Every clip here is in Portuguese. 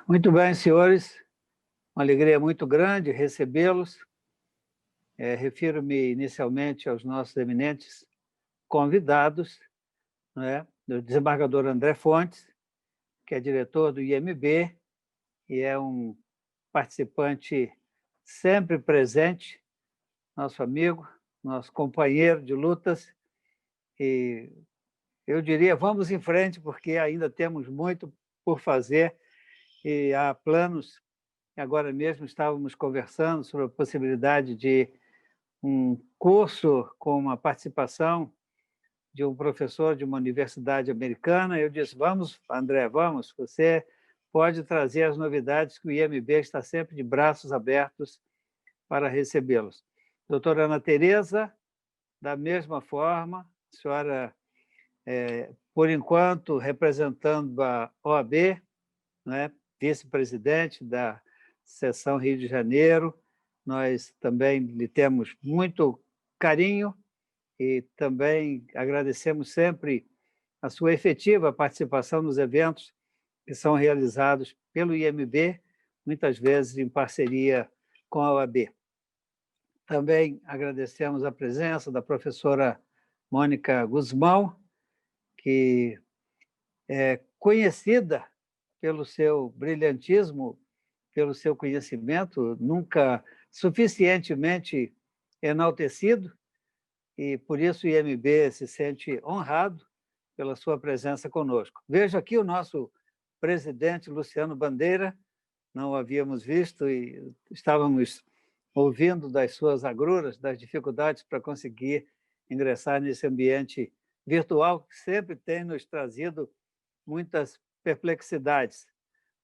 Muito bem, senhores. Uma alegria muito grande recebê-los. Refiro-me inicialmente aos nossos eminentes convidados, né? Do desembargador André Fontes, que é diretor do IMB e é um participante sempre presente, nosso amigo, nosso companheiro de lutas. E eu diria, vamos em frente, porque ainda temos muito por fazer e há planos. Agora mesmo estávamos conversando sobre a possibilidade de um curso com uma participação de um professor de uma universidade americana. Eu disse, vamos, André, vamos, você pode trazer as novidades, que o IMB está sempre de braços abertos para recebê-los. Doutora Ana Tereza, da mesma forma, a senhora, por enquanto, representando a OAB, né, vice-presidente da Seção Rio de Janeiro. Nós também lhe temos muito carinho e também agradecemos sempre a sua efetiva participação nos eventos que são realizados pelo IMB, muitas vezes em parceria com a OAB. Também agradecemos a presença da professora Mônica Guzmão, que é conhecida pelo seu brilhantismo, pelo seu conhecimento, nunca suficientemente enaltecido, e por isso o IMB se sente honrado pela sua presença conosco. Vejo aqui o nosso presidente Luciano Bandeira, não o havíamos visto e estávamos ouvindo das suas agruras, das dificuldades para conseguir ingressar nesse ambiente virtual, que sempre tem nos trazido muitas perplexidades,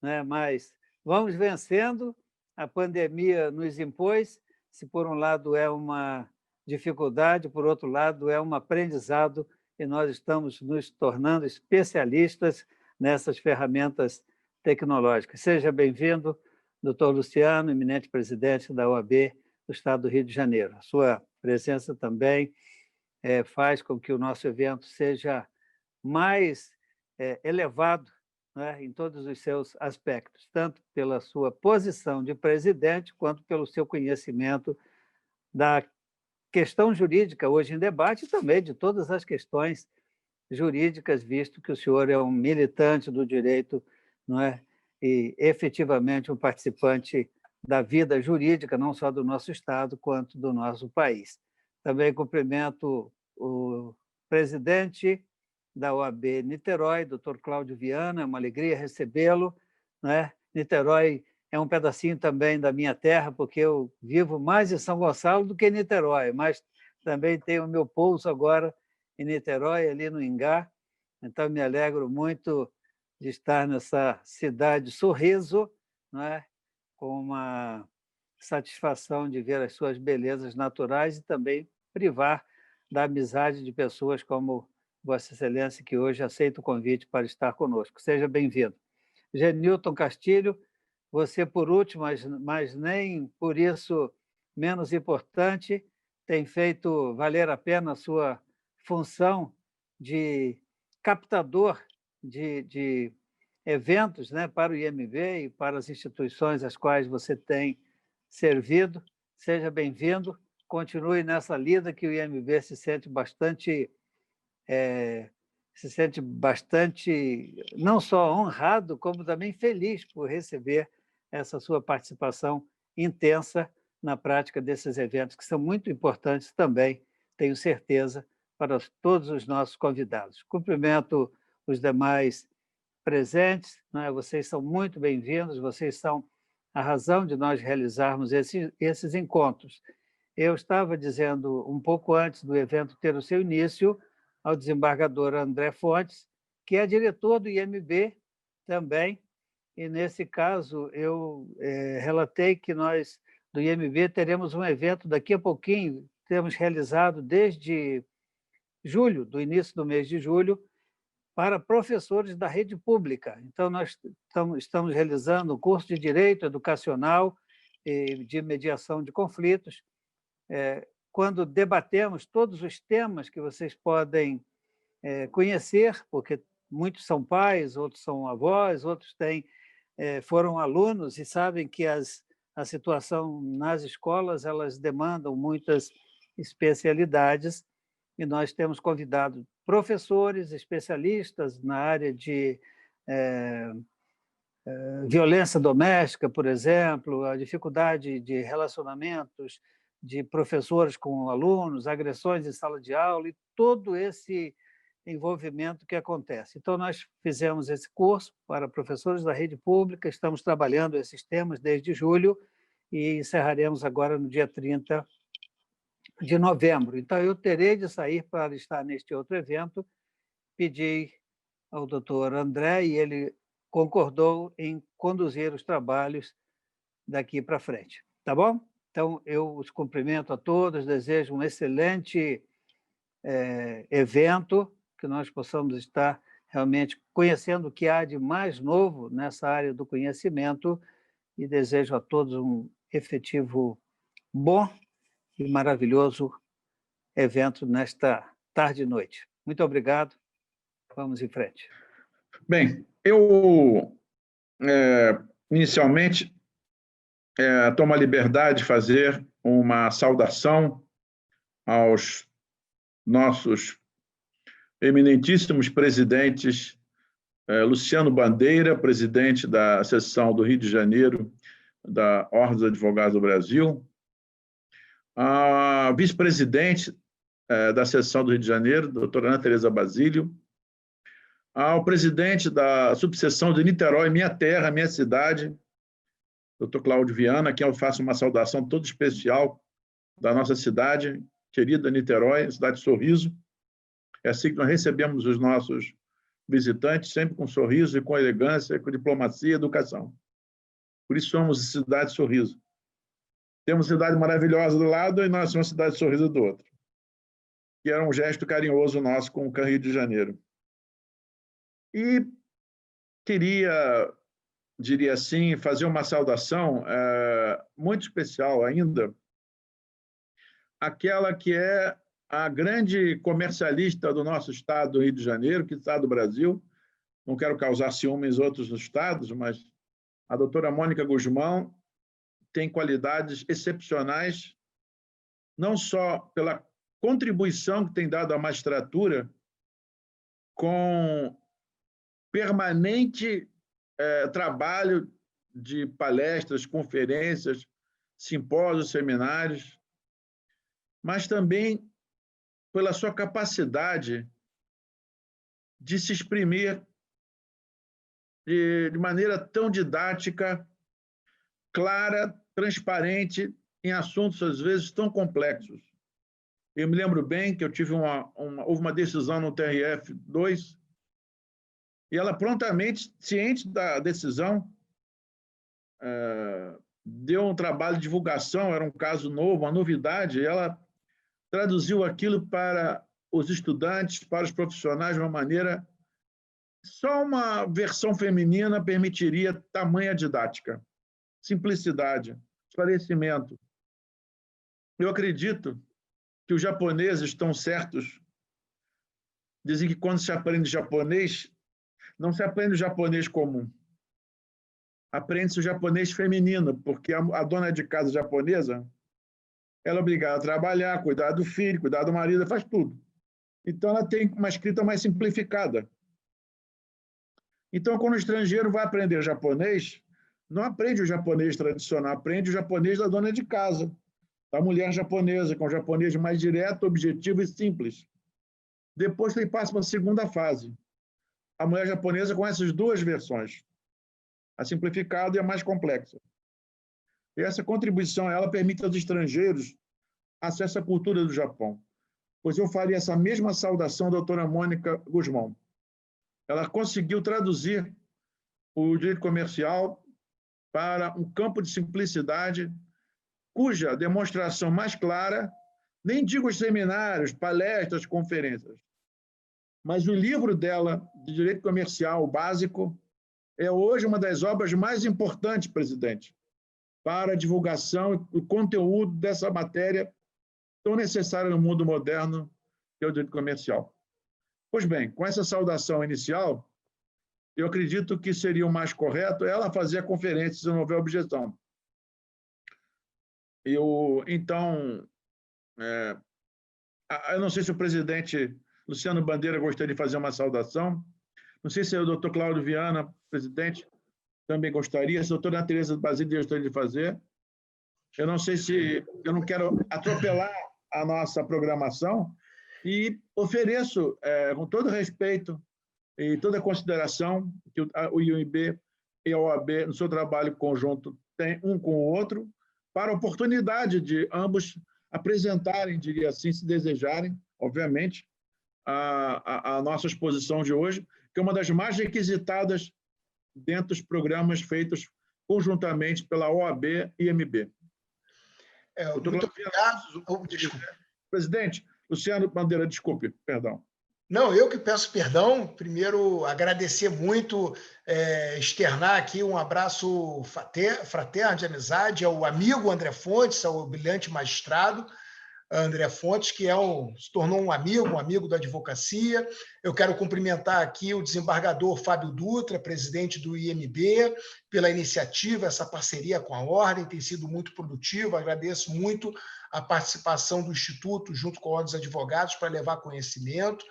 né? Mas vamos vencendo, a pandemia nos impôs, se por um lado é uma dificuldade, por outro lado é um aprendizado, e nós estamos nos tornando especialistas nessas ferramentas tecnológicas. Seja bem-vindo, doutor Luciano, eminente presidente da OAB do Estado do Rio de Janeiro. A sua presença também faz com que o nosso evento seja mais elevado, né, em todos os seus aspectos, tanto pela sua posição de presidente, quanto pelo seu conhecimento da questão jurídica hoje em debate e também de todas as questões jurídicas, visto que o senhor é um militante do direito, não é? E efetivamente um participante da vida jurídica, não só do nosso Estado, quanto do nosso país. Também cumprimento o presidente da OAB Niterói, doutor Cláudio Viana, é uma alegria recebê-lo, né? Niterói é um pedacinho também da minha terra, porque eu vivo mais em São Gonçalo do que em Niterói, mas também tenho o meu pouso agora em Niterói, ali no Ingá, então me alegro muito de estar nessa cidade sorriso, não é? Com uma satisfação de ver as suas belezas naturais e também privar da amizade de pessoas como Vossa Excelência, que hoje aceita o convite para estar conosco. Seja bem-vindo. Genilton Castilho, você por último, mas nem por isso menos importante, tem feito valer a pena a sua função de captador de eventos, né, para o IMB e para as instituições às quais você tem servido. Seja bem-vindo, continue nessa lida, que o IMB se sente bastante não só honrado, como também feliz por receber essa sua participação intensa na prática desses eventos, que são muito importantes também, tenho certeza, para todos os nossos convidados. Cumprimento os demais presentes, né? Vocês são muito bem-vindos, vocês são a razão de nós realizarmos esses encontros. Eu estava dizendo, um pouco antes do evento ter o seu início, ao desembargador André Fontes, que é diretor do IMB também, e nesse caso eu relatei que nós, do IMB, teremos um evento daqui a pouquinho, temos realizado desde julho, do início do mês de julho, para professores da rede pública. Então, nós estamos realizando um curso de Direito Educacional e de Mediação de Conflitos, quando debatemos todos os temas que vocês podem conhecer, porque muitos são pais, outros são avós, outros têm foram alunos e sabem que a situação nas escolas, elas demandam muitas especialidades, e nós temos convidado professores, especialistas na área de violência doméstica, por exemplo, a dificuldade de relacionamentos de professores com alunos, agressões em sala de aula e todo esse envolvimento que acontece. Então, nós fizemos esse curso para professores da rede pública, estamos trabalhando esses temas desde julho e encerraremos agora no dia 30 de novembro. Então, eu terei de sair para estar neste outro evento, pedi ao doutor André e ele concordou em conduzir os trabalhos daqui para frente. Tá bom? Então, eu os cumprimento a todos, desejo um excelente evento, que nós possamos estar realmente conhecendo o que há de mais novo nessa área do conhecimento e desejo a todos um efetivo bom e maravilhoso evento nesta tarde e noite. Muito obrigado. Vamos em frente. Bem, eu, inicialmente, tomo a liberdade de fazer uma saudação aos nossos eminentíssimos presidentes, Luciano Bandeira, presidente da seção do Rio de Janeiro da Ordem dos Advogados do Brasil, a vice-presidente da seção do Rio de Janeiro, doutora Ana Tereza Basílio, ao presidente da subseção de Niterói, minha terra, minha cidade, doutor Cláudio Viana, a quem eu faço uma saudação toda especial da nossa cidade, querida Niterói, cidade de sorriso. É assim que nós recebemos os nossos visitantes, sempre com sorriso e com elegância, com diplomacia e educação. Por isso somos cidade de sorriso. Temos cidade maravilhosa do lado e nós somos cidade de sorriso do outro. Que era um gesto carinhoso nosso com o Rio de Janeiro. E queria, diria assim, fazer uma saudação muito especial ainda, aquela que é a grande comercialista do nosso estado, do Rio de Janeiro, que está do Brasil. Não quero causar ciúmes em outros estados, mas a doutora Mônica Guzmão tem qualidades excepcionais, não só pela contribuição que tem dado à magistratura, com permanente trabalho de palestras, conferências, simpósios, seminários, mas também pela sua capacidade de se exprimir de maneira tão didática, clara, transparente, em assuntos, às vezes, tão complexos. Eu me lembro bem que eu tive houve uma decisão no TRF2, e ela prontamente, ciente da decisão, deu um trabalho de divulgação, era um caso novo, uma novidade, e ela traduziu aquilo para os estudantes, para os profissionais, de uma maneira... Só uma versão feminina permitiria tamanha didática, simplicidade, esclarecimento. Eu acredito que os japoneses estão certos. Dizem que quando se aprende japonês, não se aprende o japonês comum. Aprende-se o japonês feminino, porque a dona de casa japonesa, ela é obrigada a trabalhar, cuidar do filho, cuidar do marido, faz tudo. Então, ela tem uma escrita mais simplificada. Então, quando o estrangeiro vai aprender japonês, não aprende o japonês tradicional, aprende o japonês da dona de casa, da mulher japonesa, com o japonês mais direto, objetivo e simples. Depois, ele passa para a segunda fase. A mulher japonesa com essas duas versões, a simplificada e a mais complexa. E essa contribuição, ela permite aos estrangeiros acesso à cultura do Japão. Pois eu faria essa mesma saudação à doutora Mônica Guzmão. Ela conseguiu traduzir o direito comercial para um campo de simplicidade, cuja demonstração mais clara, nem digo os seminários, palestras, conferências, mas o livro dela de direito comercial básico é hoje uma das obras mais importantes, presidente, para a divulgação e o conteúdo dessa matéria tão necessária no mundo moderno, que é o direito comercial. Pois bem, com essa saudação inicial, eu acredito que seria o mais correto ela fazer a conferência, se não houver objeção. Então, eu não sei se o presidente Luciano Bandeira gostaria de fazer uma saudação, não sei se o doutor Cláudio Viana, presidente, também gostaria, se a doutora Tereza Basílio gostaria de fazer. Eu não sei se... Eu não quero atropelar a nossa programação e ofereço, com todo respeito e toda consideração, que o IUMB e a OAB, no seu trabalho conjunto, têm um com o outro, para a oportunidade de ambos apresentarem, diria assim, se desejarem, obviamente, a nossa exposição de hoje, que é uma das mais requisitadas dentro dos programas feitos conjuntamente pela OAB e IMB. Muito obrigado. Desculpa. Presidente, Luciano Bandeira, desculpe, perdão. Não, eu que peço perdão. Primeiro, agradecer muito, externar aqui um abraço fraterno de amizade ao amigo André Fontes, ao brilhante magistrado André Fontes, que se tornou um amigo da advocacia. Eu quero cumprimentar aqui o desembargador Fábio Dutra, presidente do IMB, pela iniciativa, essa parceria com a Ordem, tem sido muito produtiva. Agradeço muito a participação do Instituto, junto com a Ordem dos Advogados, para levar conhecimento.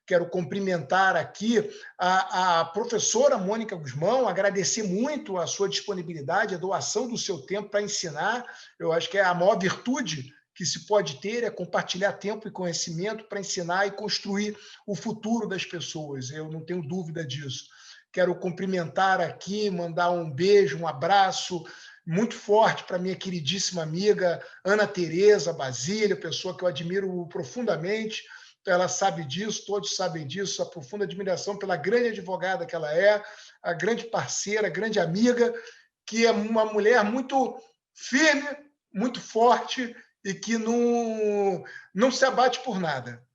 Quero cumprimentar aqui a professora Mônica Guzmão, agradecer muito a sua disponibilidade, a doação do seu tempo para ensinar. Eu acho que é a maior virtude que se pode ter, é compartilhar tempo e conhecimento para ensinar e construir o futuro das pessoas. Eu não tenho dúvida disso. Quero cumprimentar aqui, mandar um beijo, um abraço muito forte para minha queridíssima amiga Ana Tereza Basílio, pessoa que eu admiro profundamente. Ela sabe disso, todos sabem disso, a profunda admiração pela grande advogada que ela é, a grande parceira, a grande amiga, que é uma mulher muito firme, muito forte e que não se abate por nada.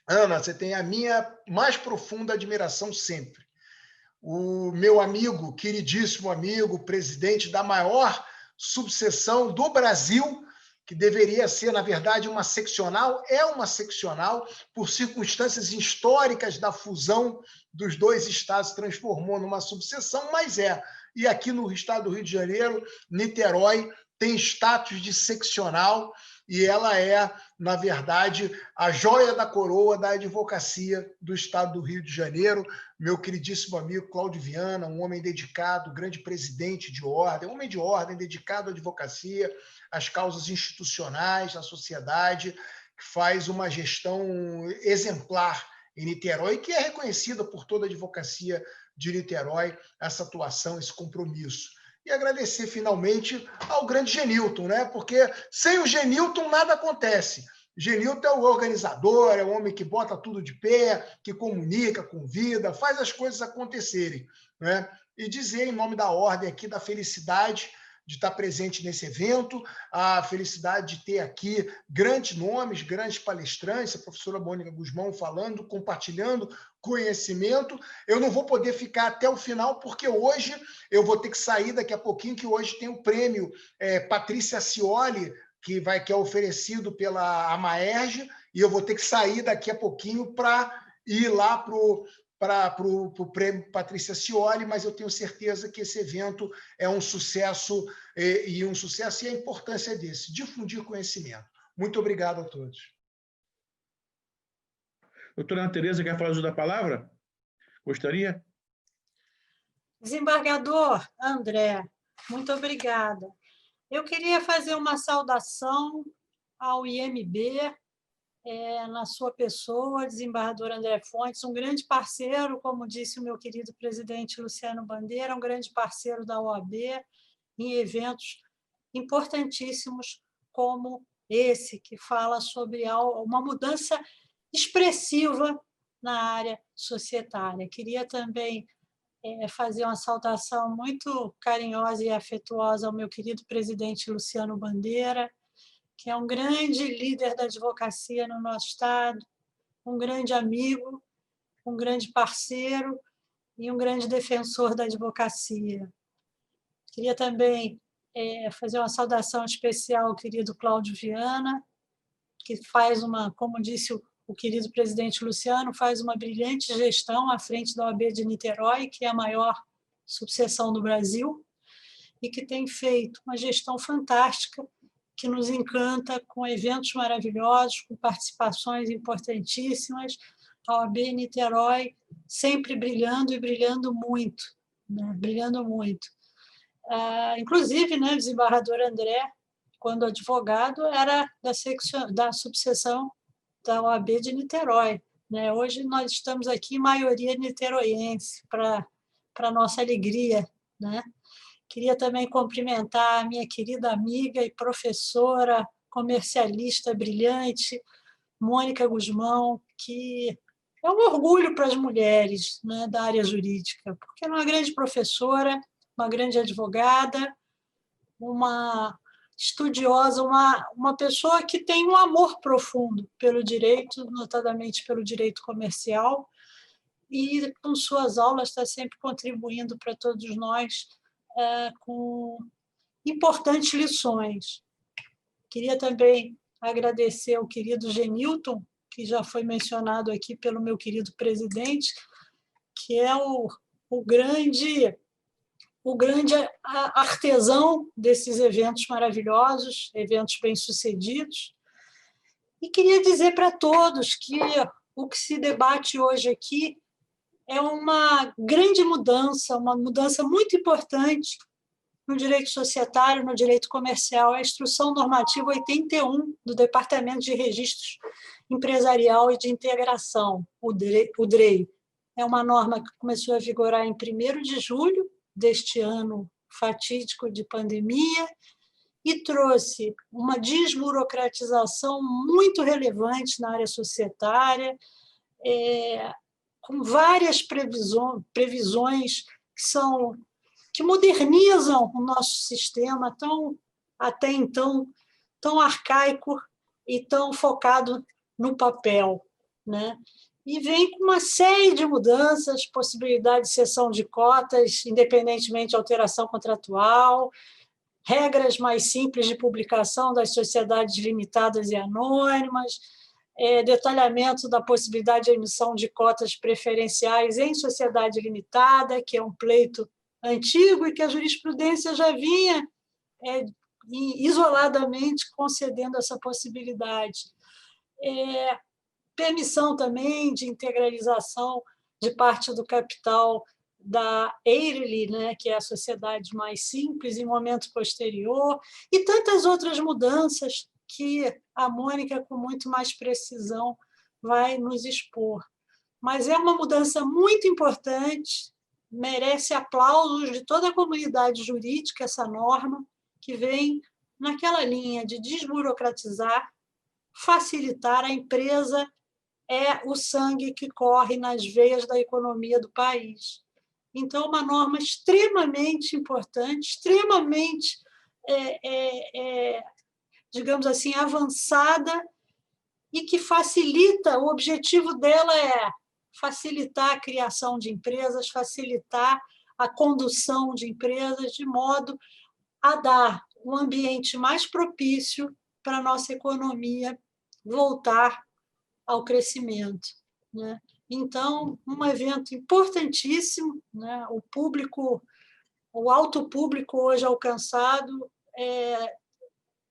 Ana, você tem a minha mais profunda admiração sempre. O meu amigo, queridíssimo amigo, presidente da maior subseção do Brasil, que deveria ser, na verdade, uma seccional, é uma seccional, por circunstâncias históricas da fusão dos dois estados, transformou numa subseção, mas é. E aqui no estado do Rio de Janeiro, Niterói tem status de seccional e ela é, na verdade, a joia da coroa da advocacia do estado do Rio de Janeiro. Meu queridíssimo amigo Cláudio Viana, um homem dedicado, grande presidente de ordem, homem de ordem, dedicado à advocacia, às causas institucionais, à sociedade, que faz uma gestão exemplar em Niterói, que é reconhecida por toda a advocacia de Niterói, essa atuação, esse compromisso. E agradecer, finalmente, ao grande Genilton, né? Porque sem o Genilton nada acontece. Genilton é o organizador, é o homem que bota tudo de pé, que comunica, convida, faz as coisas acontecerem, né? E dizer, em nome da ordem aqui, da felicidade de estar presente nesse evento, a felicidade de ter aqui grandes nomes, grandes palestrantes, a professora Mônica Guzmão falando, compartilhando conhecimento. Eu não vou poder ficar até o final, porque hoje eu vou ter que sair daqui a pouquinho, que hoje tem o prêmio Patrícia Cioli, que é oferecido pela Amaerge, e eu vou ter que sair daqui a pouquinho para ir lá para o prêmio Patrícia Cioli, mas eu tenho certeza que esse evento é um sucesso, e a importância desse, difundir conhecimento. Muito obrigado a todos. Doutora Ana Tereza, quer falar da palavra? Gostaria? Desembargador André, muito obrigada. Eu queria fazer uma saudação ao IMB, na sua pessoa, desembargador André Fontes, um grande parceiro, como disse o meu querido presidente Luciano Bandeira, um grande parceiro da OAB em eventos importantíssimos como esse, que fala sobre uma mudança expressiva na área societária. Queria também fazer uma saudação muito carinhosa e afetuosa ao meu querido presidente Luciano Bandeira, que é um grande líder da advocacia no nosso estado, um grande amigo, um grande parceiro e um grande defensor da advocacia. Queria também fazer uma saudação especial ao querido Cláudio Viana, que faz como disse o querido presidente Luciano faz uma brilhante gestão à frente da OAB de Niterói, que é a maior subseção do Brasil, e que tem feito uma gestão fantástica, que nos encanta com eventos maravilhosos, com participações importantíssimas. A OAB Niterói sempre brilhando e brilhando muito, né? Brilhando muito. Inclusive, né, o desembargador André, quando advogado, era da subseção da OAB de Niterói, né? Hoje nós estamos aqui em maioria niteroiense, para a nossa alegria, né? Queria também cumprimentar a minha querida amiga e professora, comercialista brilhante, Mônica Guzmão, que é um orgulho para as mulheres, né, da área jurídica, porque é uma grande professora, uma grande advogada, uma estudiosa, uma pessoa que tem um amor profundo pelo direito, notadamente pelo direito comercial, e com suas aulas está sempre contribuindo para todos nós com importantes lições. Queria também agradecer ao querido Genilton, que já foi mencionado aqui pelo meu querido presidente, que é o grande artesão desses eventos maravilhosos, eventos bem-sucedidos. E queria dizer para todos que o que se debate hoje aqui é uma grande mudança, uma mudança muito importante no direito societário, no direito comercial, a Instrução Normativa 81 do Departamento de Registros Empresarial e de Integração, o DREI. É uma norma que começou a vigorar em 1º de julho deste ano fatídico de pandemia e trouxe uma desburocratização muito relevante na área societária, com várias previsões que modernizam o nosso sistema até então tão arcaico e tão focado no papel, né? E vem com uma série de mudanças, possibilidade de cessão de cotas, independentemente de alteração contratual, regras mais simples de publicação das sociedades limitadas e anônimas, detalhamento da possibilidade de emissão de cotas preferenciais em sociedade limitada, que é um pleito antigo e que a jurisprudência já vinha isoladamente concedendo essa possibilidade. Permissão também de integralização de parte do capital da Eireli, né, que é a sociedade mais simples, em momento posterior, e tantas outras mudanças que a Mônica, com muito mais precisão, vai nos expor. Mas é uma mudança muito importante, merece aplausos de toda a comunidade jurídica, essa norma, que vem naquela linha de desburocratizar, facilitar. A empresa é o sangue que corre nas veias da economia do país. Então, uma norma extremamente importante, extremamente, digamos assim, avançada e que facilita, o objetivo dela é facilitar a criação de empresas, facilitar a condução de empresas, de modo a dar um ambiente mais propício para a nossa economia voltar ao crescimento, né? Então, um evento importantíssimo, né? O alto público hoje alcançado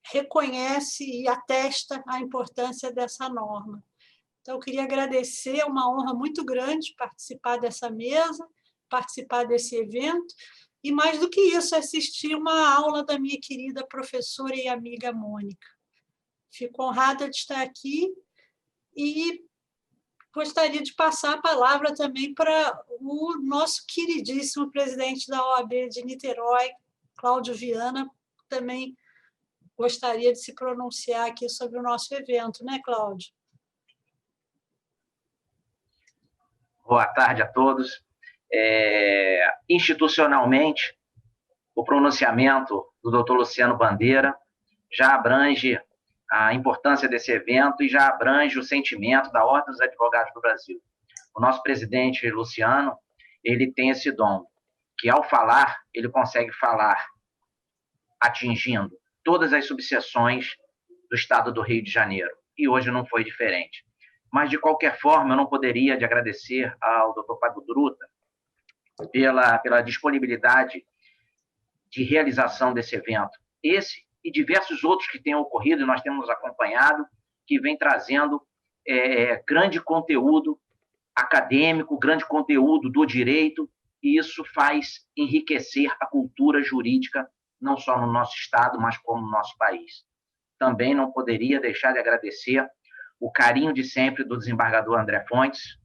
reconhece e atesta a importância dessa norma. Então, eu queria agradecer, é uma honra muito grande participar dessa mesa, participar desse evento, e mais do que isso, assistir uma aula da minha querida professora e amiga Mônica. Fico honrada de estar aqui e gostaria de passar a palavra também para o nosso queridíssimo presidente da OAB de Niterói, Cláudio Viana, também gostaria de se pronunciar aqui sobre o nosso evento, né, Cláudio? Boa tarde a todos. Institucionalmente, o pronunciamento do Dr. Luciano Bandeira já abrange a importância desse evento e já abrange o sentimento da Ordem dos Advogados do Brasil. O nosso presidente, Luciano, ele tem esse dom, que ao falar, ele consegue falar atingindo todas as subseções do estado do Rio de Janeiro. E hoje não foi diferente. Mas, de qualquer forma, eu não poderia de agradecer ao Dr. Fábio Druta pela disponibilidade de realização desse evento. Esse e diversos outros que têm ocorrido, e nós temos acompanhado, que vem trazendo grande conteúdo acadêmico, grande conteúdo do direito, e isso faz enriquecer a cultura jurídica, não só no nosso Estado, mas como no nosso país. Também não poderia deixar de agradecer o carinho de sempre do desembargador André Fontes,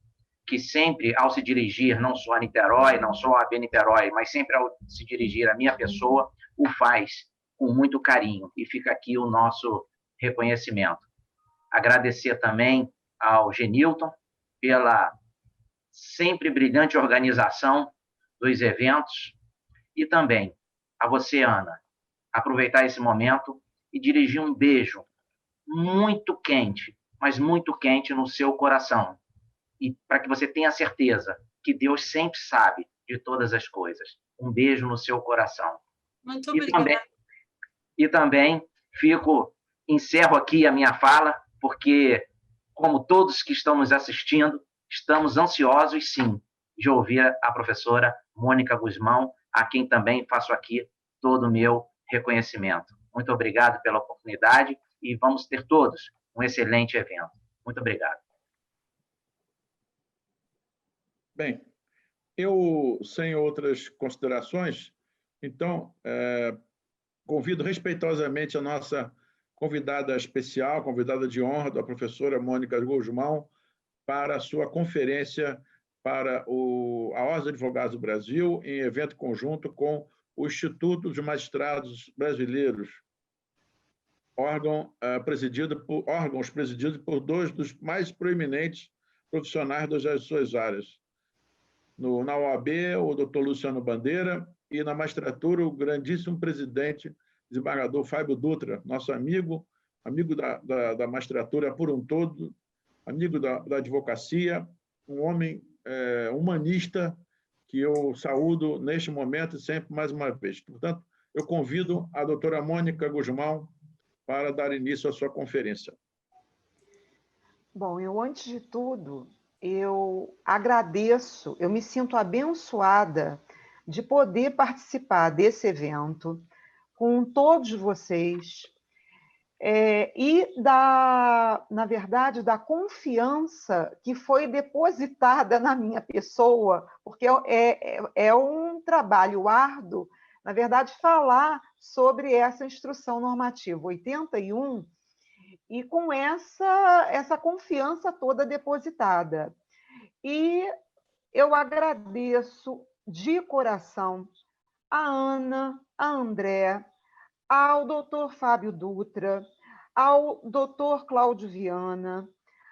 que sempre, ao se dirigir, não só a Niterói, não só a AB Niterói, mas sempre ao se dirigir à minha pessoa, o faz com muito carinho, e fica aqui o nosso reconhecimento. Agradecer também ao Genilton pela sempre brilhante organização dos eventos, e também a você, Ana, aproveitar esse momento e dirigir um beijo muito quente, mas muito quente no seu coração, e para que você tenha certeza que Deus sempre sabe de todas as coisas. Um beijo no seu coração. Muito obrigada. E também encerro aqui a minha fala, porque, como todos que estão nos assistindo, estamos ansiosos, sim, de ouvir a professora Mônica Guzmão, a quem também faço aqui todo o meu reconhecimento. Muito obrigado pela oportunidade e vamos ter todos um excelente evento. Muito obrigado. Bem, eu, sem outras considerações, então, convido respeitosamente a nossa convidada especial, convidada de honra, a professora Mônica Guzmão, para a sua conferência para a Ordem dos Advogados do Brasil, em evento conjunto com o Instituto dos Magistrados Brasileiros, órgãos presididos por dois dos mais proeminentes profissionais das suas áreas. Na OAB, o Dr. Luciano Bandeira, e na magistratura, o grandíssimo presidente, desembargador Fábio Dutra, nosso amigo da magistratura por um todo, amigo da advocacia, um homem humanista que eu saúdo neste momento e sempre mais uma vez. Portanto, eu convido a doutora Mônica Guzmão para dar início à sua conferência. Bom, antes de tudo, eu agradeço, eu me sinto abençoada de poder participar desse evento com todos vocês e, na verdade, da confiança que foi depositada na minha pessoa, porque é um trabalho árduo, na verdade, falar sobre essa instrução normativa 81 e com essa confiança toda depositada. E eu agradeço de coração a Ana, a André, ao doutor Fábio Dutra, ao doutor Cláudio Viana,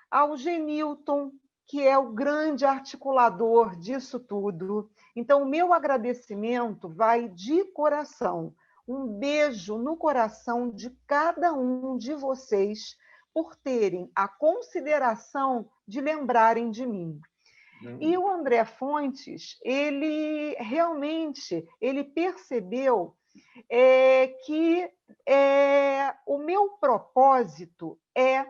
ao Genilton, que é o grande articulador disso tudo. Então, o meu agradecimento vai de coração. Um beijo no coração de cada um de vocês por terem a consideração de lembrarem de mim. E o André Fontes, ele realmente percebeu que o meu propósito é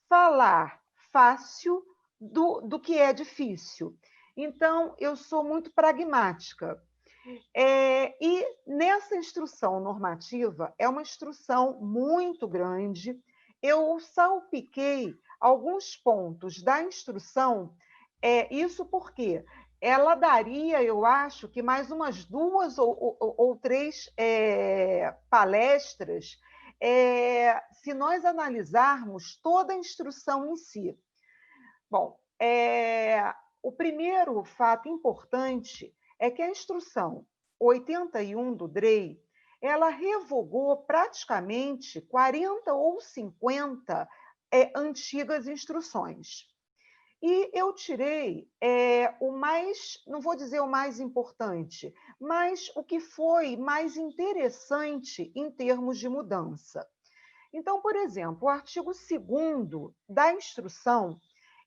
falar fácil do que é difícil. Então, eu sou muito pragmática. E nessa instrução normativa, é uma instrução muito grande. Eu salpiquei alguns pontos da instrução, isso porque ela daria, eu acho, que mais umas 2 ou 3 palestras, se nós analisarmos toda a instrução em si. Bom, o primeiro fato importante é que a instrução 81 do DREI, ela revogou praticamente 40 ou 50 antigas instruções. E eu tirei o mais, não vou dizer o mais importante, mas o que foi mais interessante em termos de mudança. Então, por exemplo, o artigo 2º da instrução,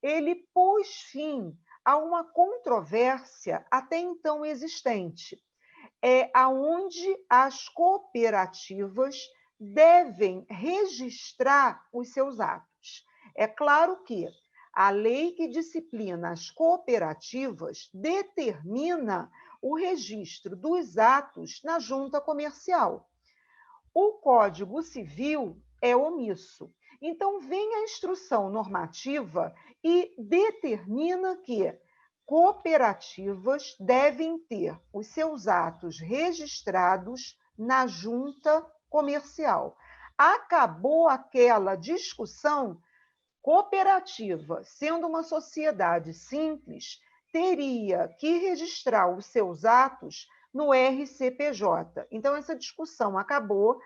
ele pôs fim a uma controvérsia até então existente, aonde as cooperativas devem registrar os seus atos. É claro que A lei que disciplina as cooperativas determina o registro dos atos na junta comercial. O Código Civil é omisso. Então, vem a instrução normativa e determina que cooperativas devem ter os seus atos registrados na junta comercial. Acabou aquela discussão. Cooperativa, sendo uma sociedade simples, teria que registrar os seus atos no RCPJ. Então, essa discussão acabou.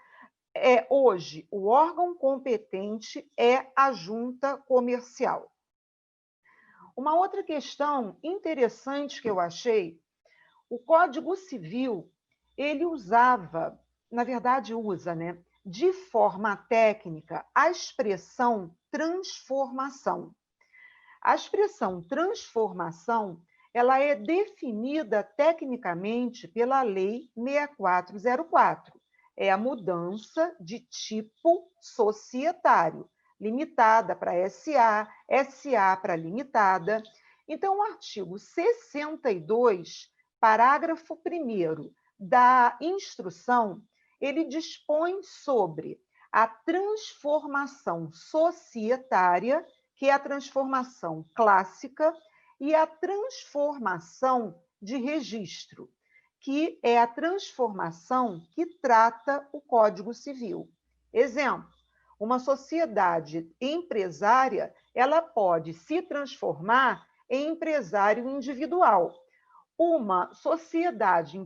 Hoje, o órgão competente é a junta comercial. Uma outra questão interessante que eu achei, o Código Civil, ele usava, na verdade usa, né, de forma técnica, a expressão transformação. A expressão transformação, ela é definida tecnicamente pela Lei 6404. É a mudança de tipo societário, limitada para SA, SA para limitada. Então, o artigo 62, parágrafo 1º da instrução, ele dispõe sobre a transformação societária, que é a transformação clássica, e a transformação de registro, que é a transformação que trata o Código Civil. Exemplo, uma sociedade empresária, ela pode se transformar em empresário individual. Uma sociedade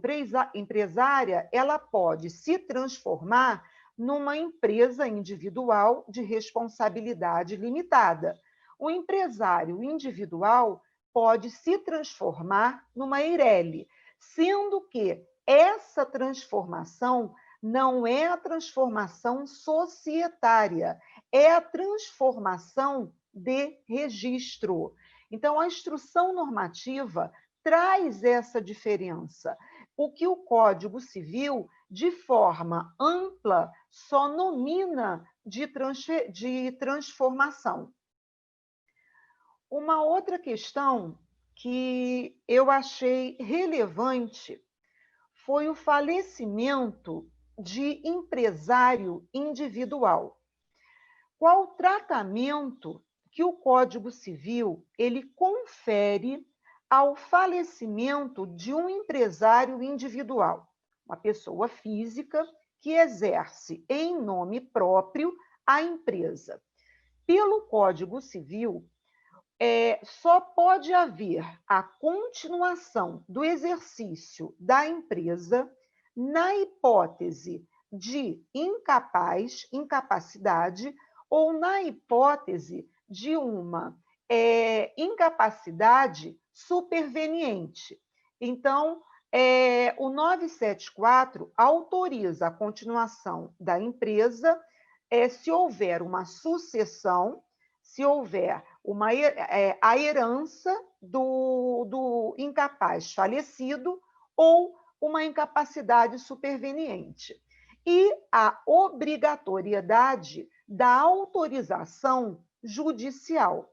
empresária, ela pode se transformar numa empresa individual de responsabilidade limitada. O empresário individual pode se transformar numa EIRELI, sendo que essa transformação não é a transformação societária, é a transformação de registro. Então, a instrução normativa traz essa diferença. O que o Código Civil, de forma ampla, só nomina de transformação. Uma outra questão que eu achei relevante foi o falecimento de empresário individual. Qual o tratamento que o Código Civil ele confere ao falecimento de um empresário individual, uma pessoa física que exerce em nome próprio a empresa? Pelo Código Civil, só pode haver a continuação do exercício da empresa na hipótese de incapacidade ou na hipótese de uma incapacidade superveniente. Então, o 974 autoriza a continuação da empresa se houver uma sucessão, se houver a herança do incapaz falecido ou uma incapacidade superveniente. E a obrigatoriedade da autorização judicial.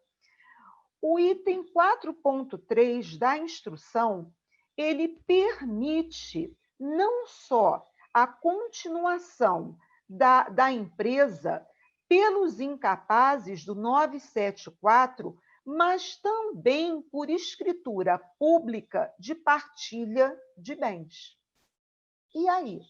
O item 4.3 da instrução, ele permite não só a continuação da empresa pelos incapazes do 974, mas também por escritura pública de partilha de bens. E aí?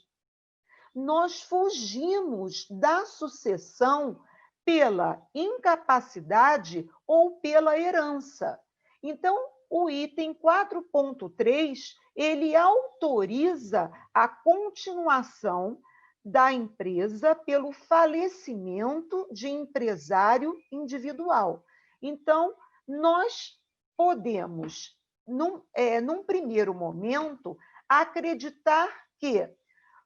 Nós fugimos da sucessão pela incapacidade ou pela herança. Então, o item 4.3, ele autoriza a continuação da empresa pelo falecimento de empresário individual. Então, nós podemos, num primeiro momento, acreditar que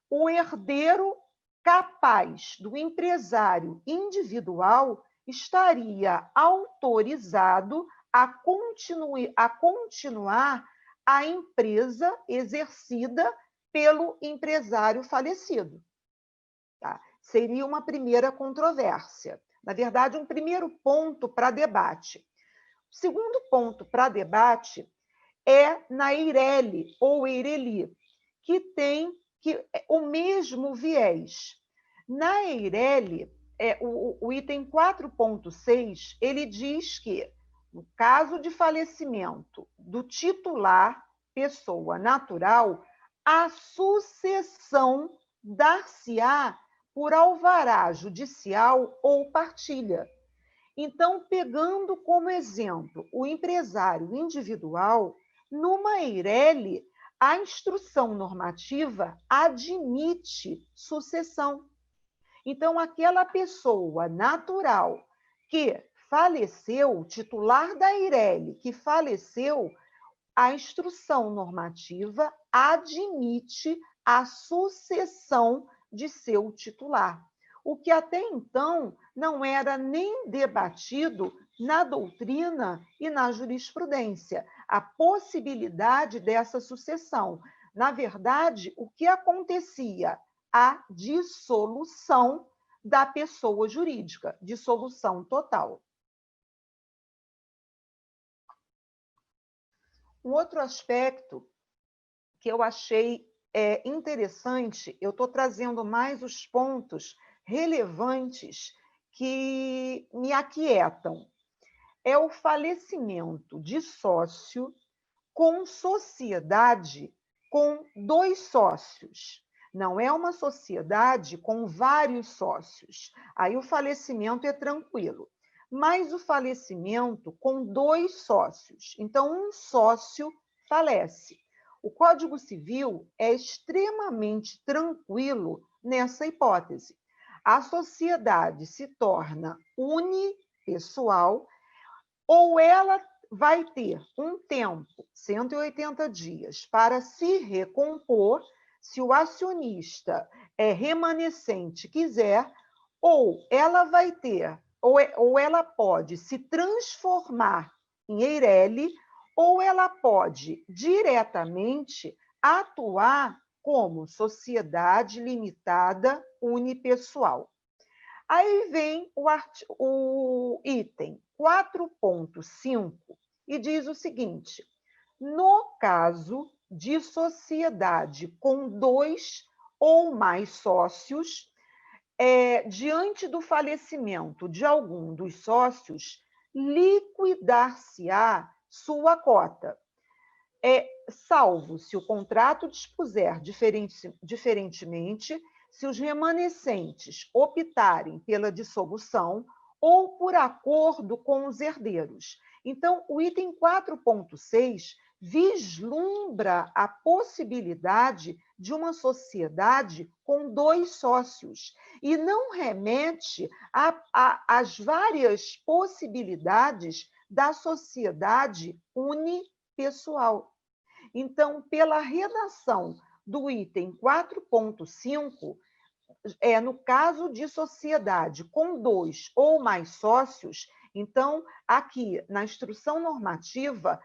o herdeiro capaz do empresário individual estaria autorizado a continuar a empresa exercida pelo empresário falecido. Tá? Seria uma primeira controvérsia. Na verdade, um primeiro ponto para debate. segundo ponto para debate é na Eireli, ou Eireli, que tem o mesmo viés. Na Eireli, o item 4.6, ele diz que, no caso de falecimento do titular, pessoa natural, a sucessão dar-se-á por alvará judicial ou partilha. Então, pegando como exemplo o empresário individual, numa Eireli, a instrução normativa admite sucessão. Então, aquela pessoa natural que faleceu, o titular da Eireli que faleceu, a instrução normativa admite a sucessão de seu titular, o que até então não era nem debatido na doutrina e na jurisprudência, a possibilidade dessa sucessão. Na verdade, o que acontecia? A dissolução da pessoa jurídica, dissolução total. Um outro aspecto que eu achei interessante, eu estou trazendo mais os pontos relevantes que me aquietam, é o falecimento de sócio com sociedade com 2 sócios. Não é uma sociedade com vários sócios. Aí o falecimento é tranquilo. Mas o falecimento com 2 sócios. Então, um sócio falece. O Código Civil é extremamente tranquilo nessa hipótese. A sociedade se torna unipessoal ou ela vai ter um tempo, 180 dias, para se recompor, se o acionista remanescente quiser, ou ela vai ter, ou ela pode se transformar em Eireli, ou ela pode diretamente atuar como sociedade limitada unipessoal. Aí vem o item 4.5 e diz o seguinte: no caso de sociedade com 2 ou mais sócios, diante do falecimento de algum dos sócios, liquidar-se-á sua cota, salvo se o contrato dispuser diferentemente, se os remanescentes optarem pela dissolução ou por acordo com os herdeiros. Então, o item 4.6 vislumbra a possibilidade de uma sociedade com 2 sócios e não remete às várias possibilidades da sociedade unipessoal. Então, pela redação do item 4.5, no caso de sociedade com 2 ou mais sócios, então, aqui na instrução normativa,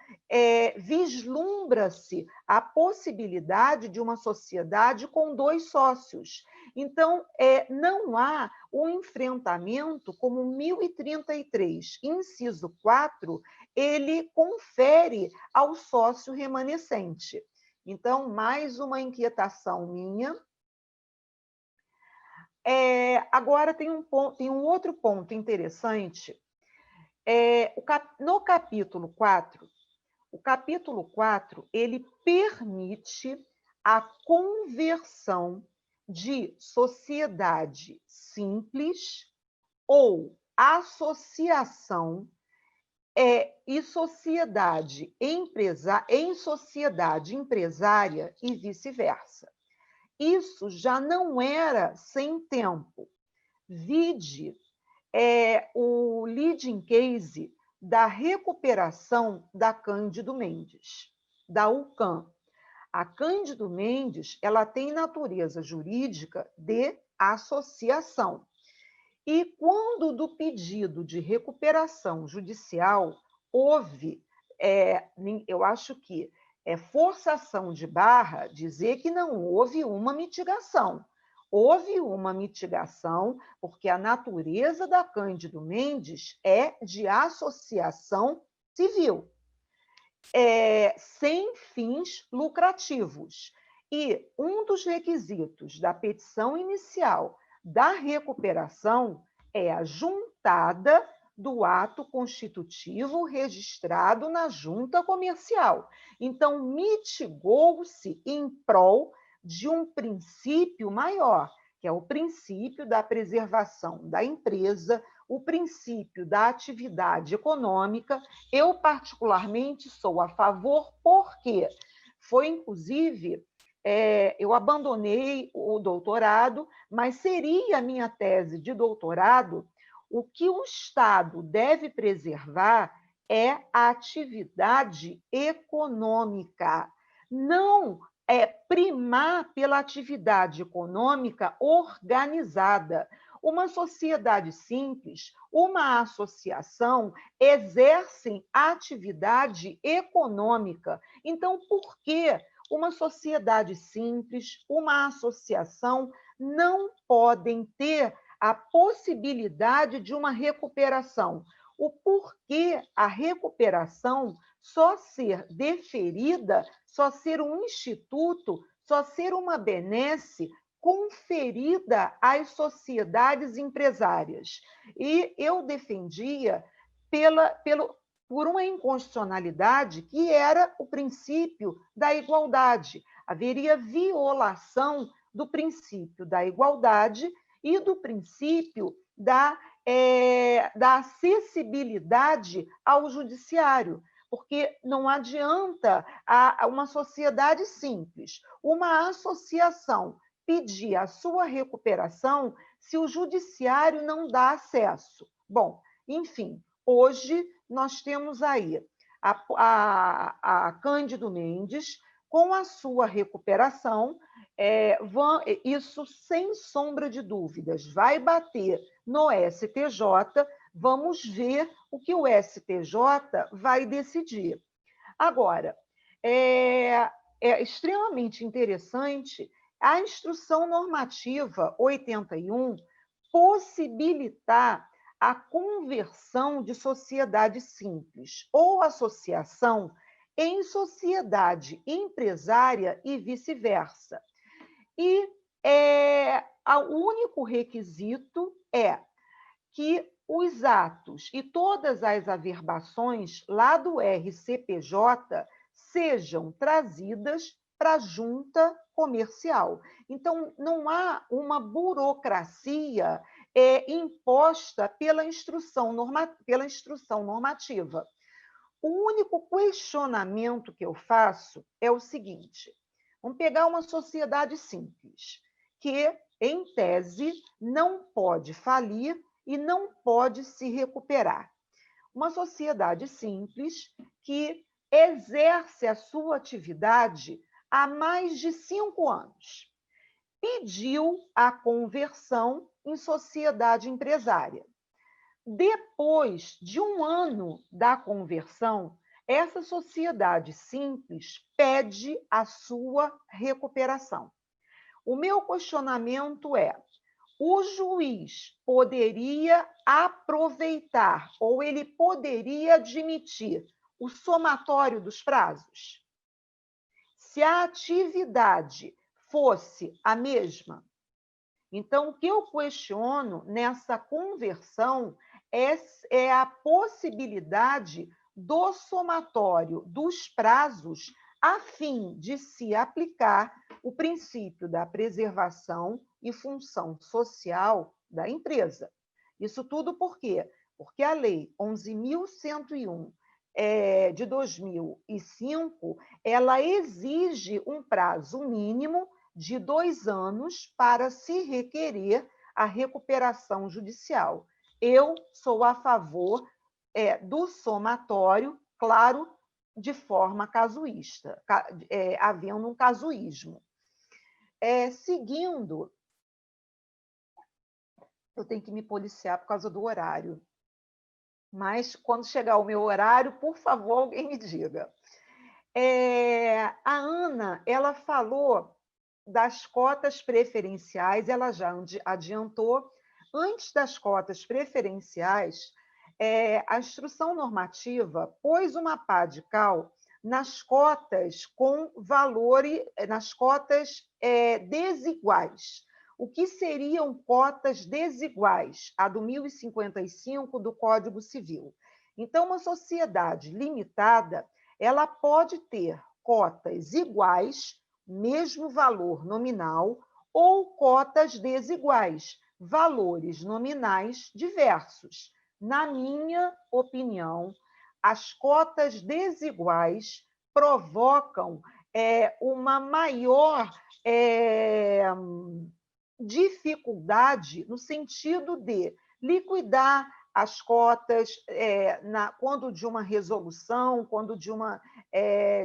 vislumbra-se a possibilidade de uma sociedade com 2 sócios. Então, não há um enfrentamento como 1033, inciso 4, ele confere ao sócio remanescente. Então, mais uma inquietação minha. Agora, tem um outro ponto interessante. No capítulo 4, o capítulo 4, ele permite a conversão de sociedade simples ou associação e sociedade em sociedade empresária e vice-versa. Isso já não era sem tempo. Vide o leading case da recuperação da Cândido Mendes, da UCAM. A Cândido Mendes, ela tem natureza jurídica de associação. E quando do pedido de recuperação judicial houve, eu acho que forçação de barra dizer que não houve uma mitigação. Houve uma mitigação porque a natureza da Cândido Mendes é de associação civil, sem fins lucrativos. E um dos requisitos da petição inicial da recuperação é a juntada do ato constitutivo registrado na junta comercial. Então, mitigou-se em prol de um princípio maior, que é o princípio da preservação da empresa, o princípio da atividade econômica. Eu, particularmente, sou a favor, porque foi, inclusive, eu abandonei o doutorado, mas seria a minha tese de doutorado. O que o Estado deve preservar é a atividade econômica, não primar pela atividade econômica organizada. Uma sociedade simples, uma associação, exercem atividade econômica. Então, por que uma sociedade simples, uma associação, não podem ter a possibilidade de uma recuperação? O porquê a recuperação só ser deferida, só ser um instituto, só ser uma benesse conferida às sociedades empresárias. E eu defendia por uma inconstitucionalidade que era o princípio da igualdade. Haveria violação do princípio da igualdade e do princípio da acessibilidade ao judiciário, porque não adianta uma sociedade simples, uma associação pedir a sua recuperação se o judiciário não dá acesso. Bom, enfim, hoje nós temos aí a Cândido Mendes com a sua recuperação. Isso, sem sombra de dúvidas, vai bater no STJ. Vamos ver o que o STJ vai decidir. Agora, é extremamente interessante a Instrução Normativa 81 possibilitar a conversão de sociedade simples ou associação em sociedade empresária e vice-versa. E o único requisito é que os atos e todas as averbações lá do RCPJ sejam trazidas para a junta comercial. Então, não há uma burocracia imposta pela instrução normativa. O único questionamento que eu faço é o seguinte: vamos pegar uma sociedade simples, que, em tese, não pode falir e não pode se recuperar. Uma sociedade simples que exerce a sua atividade há mais de 5 anos. Pediu a conversão em sociedade empresária. Depois de 1 ano da conversão, essa sociedade simples pede a sua recuperação. O meu questionamento é: o juiz poderia aproveitar ou ele poderia admitir o somatório dos prazos? Se a atividade fosse a mesma. Então, o que eu questiono nessa conversão é a possibilidade do somatório dos prazos a fim de se aplicar o princípio da preservação e função social da empresa. Isso tudo por quê? Porque a Lei 11.101 de 2005, ela exige um prazo mínimo de 2 anos para se requerer a recuperação judicial. Eu sou a favor do somatório, claro, de forma casuísta, havendo um casuísmo. Seguindo, eu tenho que me policiar por causa do horário. Mas, quando chegar o meu horário, por favor, alguém me diga. A Ana, ela falou das cotas preferenciais, ela já adiantou. Antes das cotas preferenciais, a instrução normativa pôs uma pá de cal nas cotas com valores, nas cotas desiguais. O que seriam cotas desiguais? A do 1055 do Código Civil. Então, uma sociedade limitada, ela pode ter cotas iguais, mesmo valor nominal, ou cotas desiguais, valores nominais diversos. Na minha opinião, as cotas desiguais provocam uma maior dificuldade no sentido de liquidar as cotas quando de uma resolução, quando de uma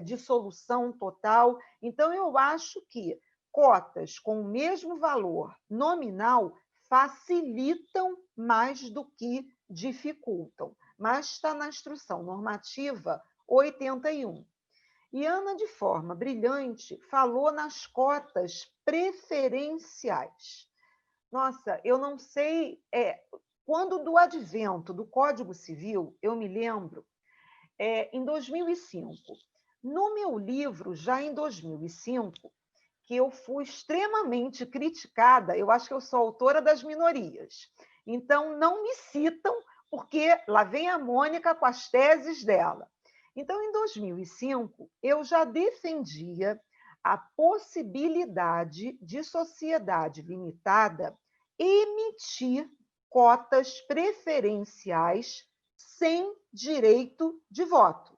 dissolução total. Então, eu acho que cotas com o mesmo valor nominal facilitam mais do que dificultam, mas está na instrução normativa 81. E Ana, de forma brilhante, falou nas cotas preferenciais. Nossa, eu não sei... quando do advento do Código Civil, eu me lembro, em 2005, no meu livro, já em 2005, que eu fui extremamente criticada, eu acho que eu sou autora das minorias, então não me citam, porque lá vem a Mônica com as teses dela. Então, em 2005, eu já defendia a possibilidade de sociedade limitada emitir cotas preferenciais sem direito de voto.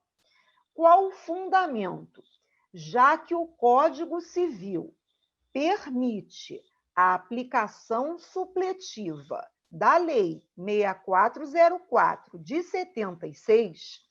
Qual o fundamento? Já que o Código Civil permite a aplicação supletiva da Lei 6404 de 76,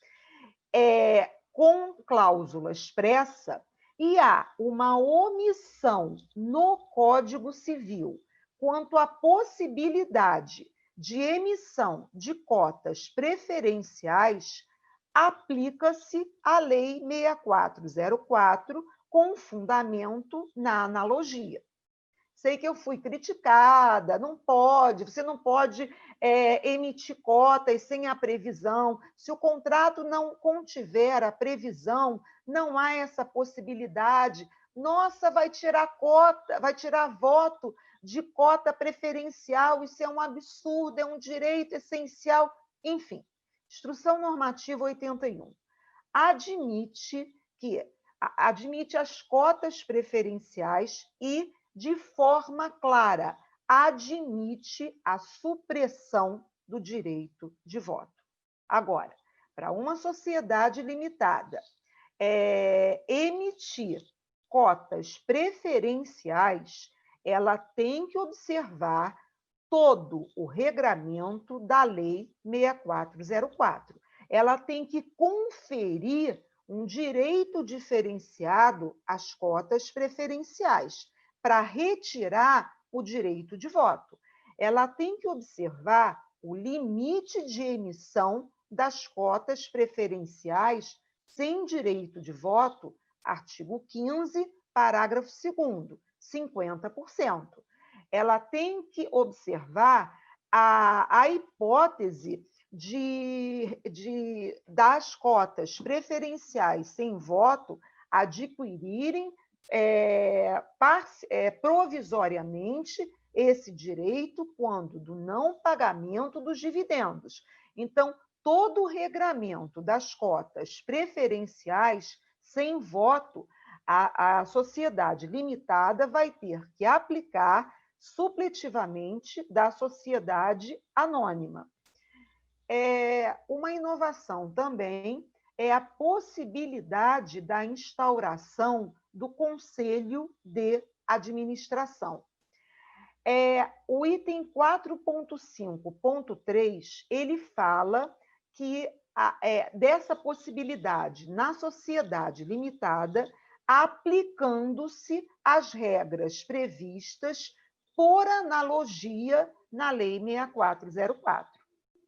com cláusula expressa, e há uma omissão no Código Civil quanto à possibilidade de emissão de cotas preferenciais, aplica-se a Lei 6404 com fundamento na analogia. Sei que eu fui criticada, você não pode emitir cotas sem a previsão. Se o contrato não contiver a previsão, não há essa possibilidade. Nossa, vai tirar voto de cota preferencial, isso é um absurdo, é um direito essencial. Enfim, Instrução Normativa 81 admite as cotas preferenciais e, de forma clara, admite a supressão do direito de voto. Agora, para uma sociedade limitada, emitir cotas preferenciais, ela tem que observar todo o regramento da Lei 6404. Ela tem que conferir um direito diferenciado às cotas preferenciais, para retirar o direito de voto. Ela tem que observar o limite de emissão das cotas preferenciais sem direito de voto, artigo 15, parágrafo 2º, 50%. Ela tem que observar a hipótese das cotas preferenciais sem voto adquirirem provisoriamente esse direito quando do não pagamento dos dividendos. Então, todo o regramento das cotas preferenciais sem voto, a sociedade limitada vai ter que aplicar supletivamente da sociedade anônima. Uma inovação também é a possibilidade da instauração do Conselho de Administração. O item 4.5.3, ele fala que dessa possibilidade na sociedade limitada, aplicando-se as regras previstas por analogia na Lei 6404.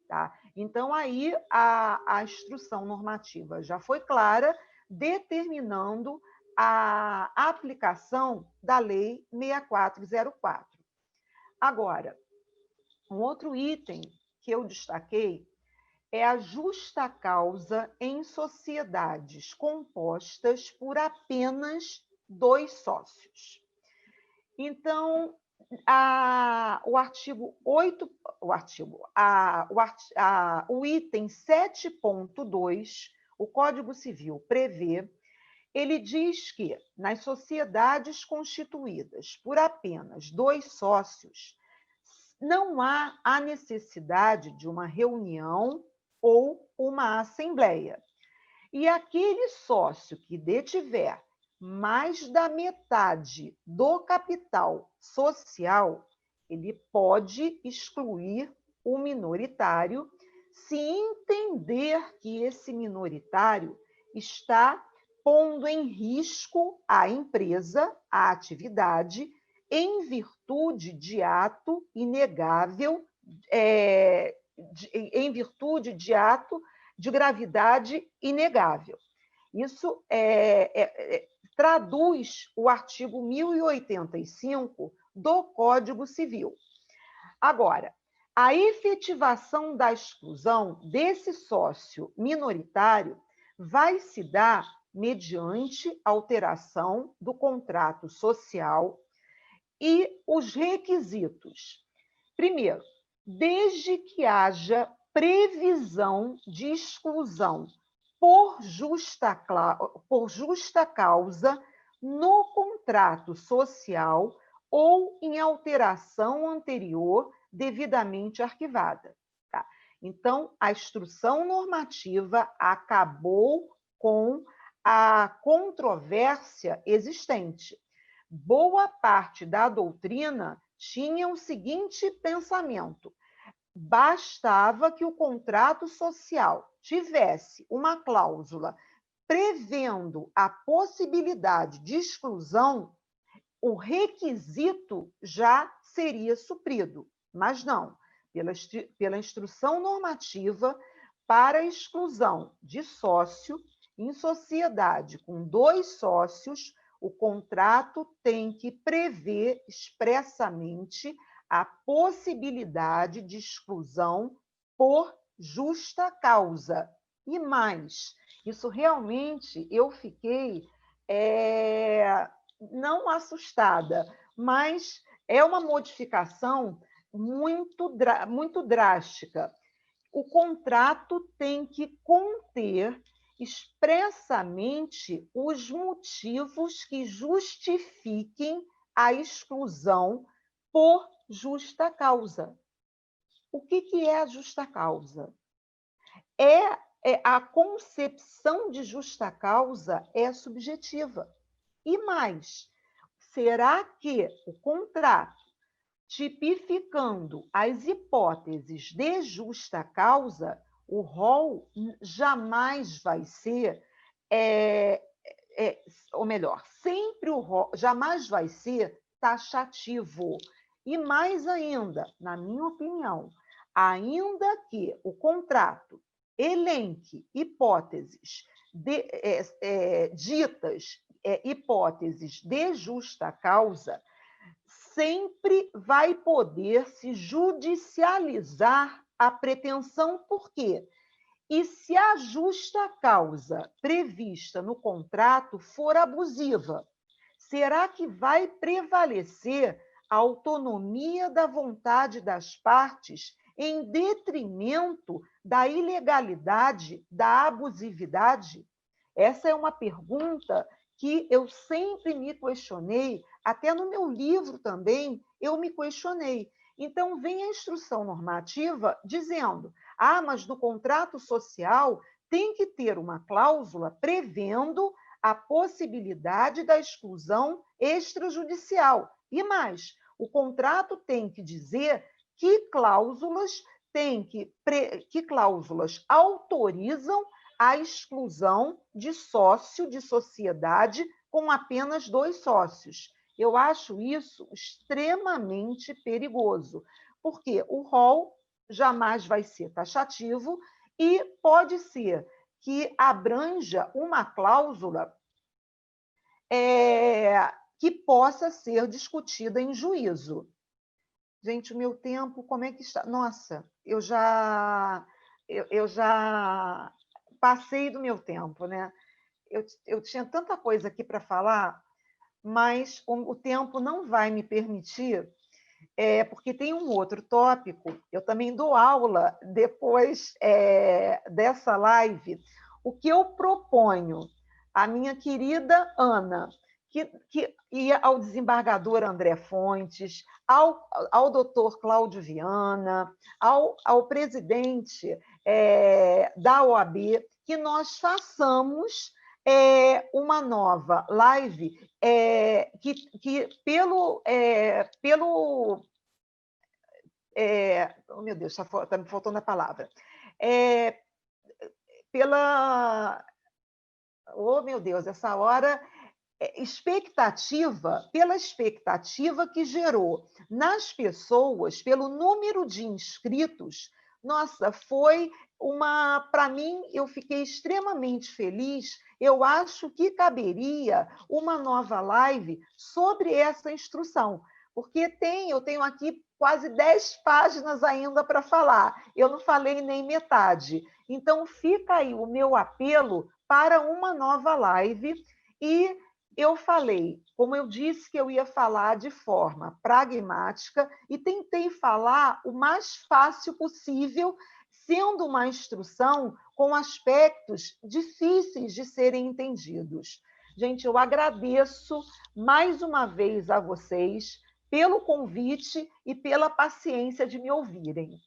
Tá? Então, aí a instrução normativa já foi clara, determinando a aplicação da Lei 6404. Agora, um outro item que eu destaquei é a justa causa em sociedades compostas por apenas 2 sócios. Então, o item 7.2, o Código Civil prevê, ele diz que nas sociedades constituídas por apenas 2 sócios, não há a necessidade de uma reunião ou uma assembleia. E aquele sócio que detiver mais da metade do capital social, ele pode excluir o minoritário se entender que esse minoritário está pondo em risco a empresa, a atividade, em virtude de ato inegável, em virtude de ato de gravidade inegável. Isso traduz o artigo 1085 do Código Civil. Agora, a efetivação da exclusão desse sócio minoritário vai se dar mediante alteração do contrato social e os requisitos. Primeiro, desde que haja previsão de exclusão por justa causa no contrato social ou em alteração anterior devidamente arquivada. Tá? Então, a instrução normativa acabou com a controvérsia existente. Boa parte da doutrina tinha o seguinte pensamento: bastava que o contrato social tivesse uma cláusula prevendo a possibilidade de exclusão, o requisito já seria suprido. Mas não, pela instrução normativa, para a exclusão de sócio, em sociedade com 2 sócios, o contrato tem que prever expressamente a possibilidade de exclusão por justa causa. E mais, isso realmente eu fiquei não assustada, mas é uma modificação muito drástica. O contrato tem que conter expressamente os motivos que justifiquem a exclusão por justa causa. O que é a justa causa? A concepção de justa causa é subjetiva. E mais, será que o contrato, tipificando as hipóteses de justa causa, o rol jamais vai ser, ou melhor, sempre o rol jamais vai ser taxativo. E mais ainda, na minha opinião, ainda que o contrato elenque hipóteses ditas hipóteses de justa causa, sempre vai poder se judicializar a pretensão. Por quê? E se a justa causa prevista no contrato for abusiva, será que vai prevalecer a autonomia da vontade das partes em detrimento da ilegalidade, da abusividade? Essa é uma pergunta que eu sempre me questionei, até no meu livro também eu me questionei. Então, vem a instrução normativa dizendo: mas no contrato social tem que ter uma cláusula prevendo a possibilidade da exclusão extrajudicial. E mais, o contrato tem que dizer que cláusulas autorizam a exclusão de sócio de sociedade com apenas 2 sócios. Eu acho isso extremamente perigoso, porque o rol jamais vai ser taxativo e pode ser que abranja uma cláusula que possa ser discutida em juízo. Gente, o meu tempo, como é que está? Nossa, eu já eu já passei do meu tempo, né? Eu tinha tanta coisa aqui para falar, mas o tempo não vai me permitir, porque tem um outro tópico. Eu também dou aula depois dessa live. O que eu proponho à minha querida Ana, que ia ao desembargador André Fontes, ao doutor Cláudio Viana, ao presidente da OAB, que nós façamos uma nova live que pelo oh, meu Deus, está me faltando a palavra. Oh, meu Deus, essa hora, pela expectativa que gerou nas pessoas, pelo número de inscritos, nossa, foi para mim, eu fiquei extremamente feliz. Eu acho que caberia uma nova live sobre essa instrução, porque eu tenho aqui quase 10 páginas ainda para falar. Eu não falei nem metade. Então, fica aí o meu apelo para uma nova live. E eu falei, como eu disse que eu ia falar de forma pragmática, e tentei falar o mais fácil possível, sendo uma instrução com aspectos difíceis de serem entendidos. Gente, eu agradeço mais uma vez a vocês pelo convite e pela paciência de me ouvirem.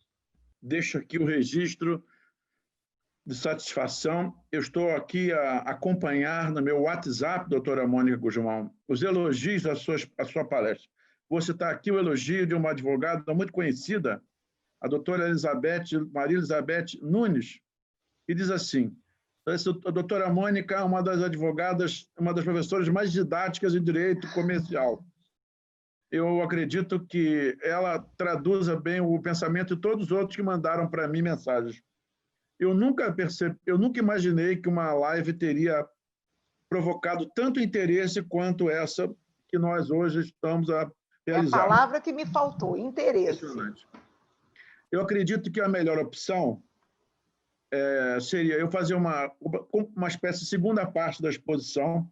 Deixo aqui o registro de satisfação. Eu estou aqui a acompanhar no meu WhatsApp, doutora Mônica Guzmão, os elogios à sua palestra. Vou citar aqui o elogio de uma advogada muito conhecida, a doutora Maria Elizabeth Nunes, que diz assim: a doutora Mônica é uma das advogadas, uma das professoras mais didáticas em direito comercial. Eu acredito que ela traduza bem o pensamento de todos os outros que mandaram para mim mensagens. Eu nunca imaginei que uma live teria provocado tanto interesse quanto essa que nós hoje estamos a realizar. É a palavra que me faltou, interesse. Impressionante. Eu acredito que a melhor opção seria eu fazer uma espécie de segunda parte da exposição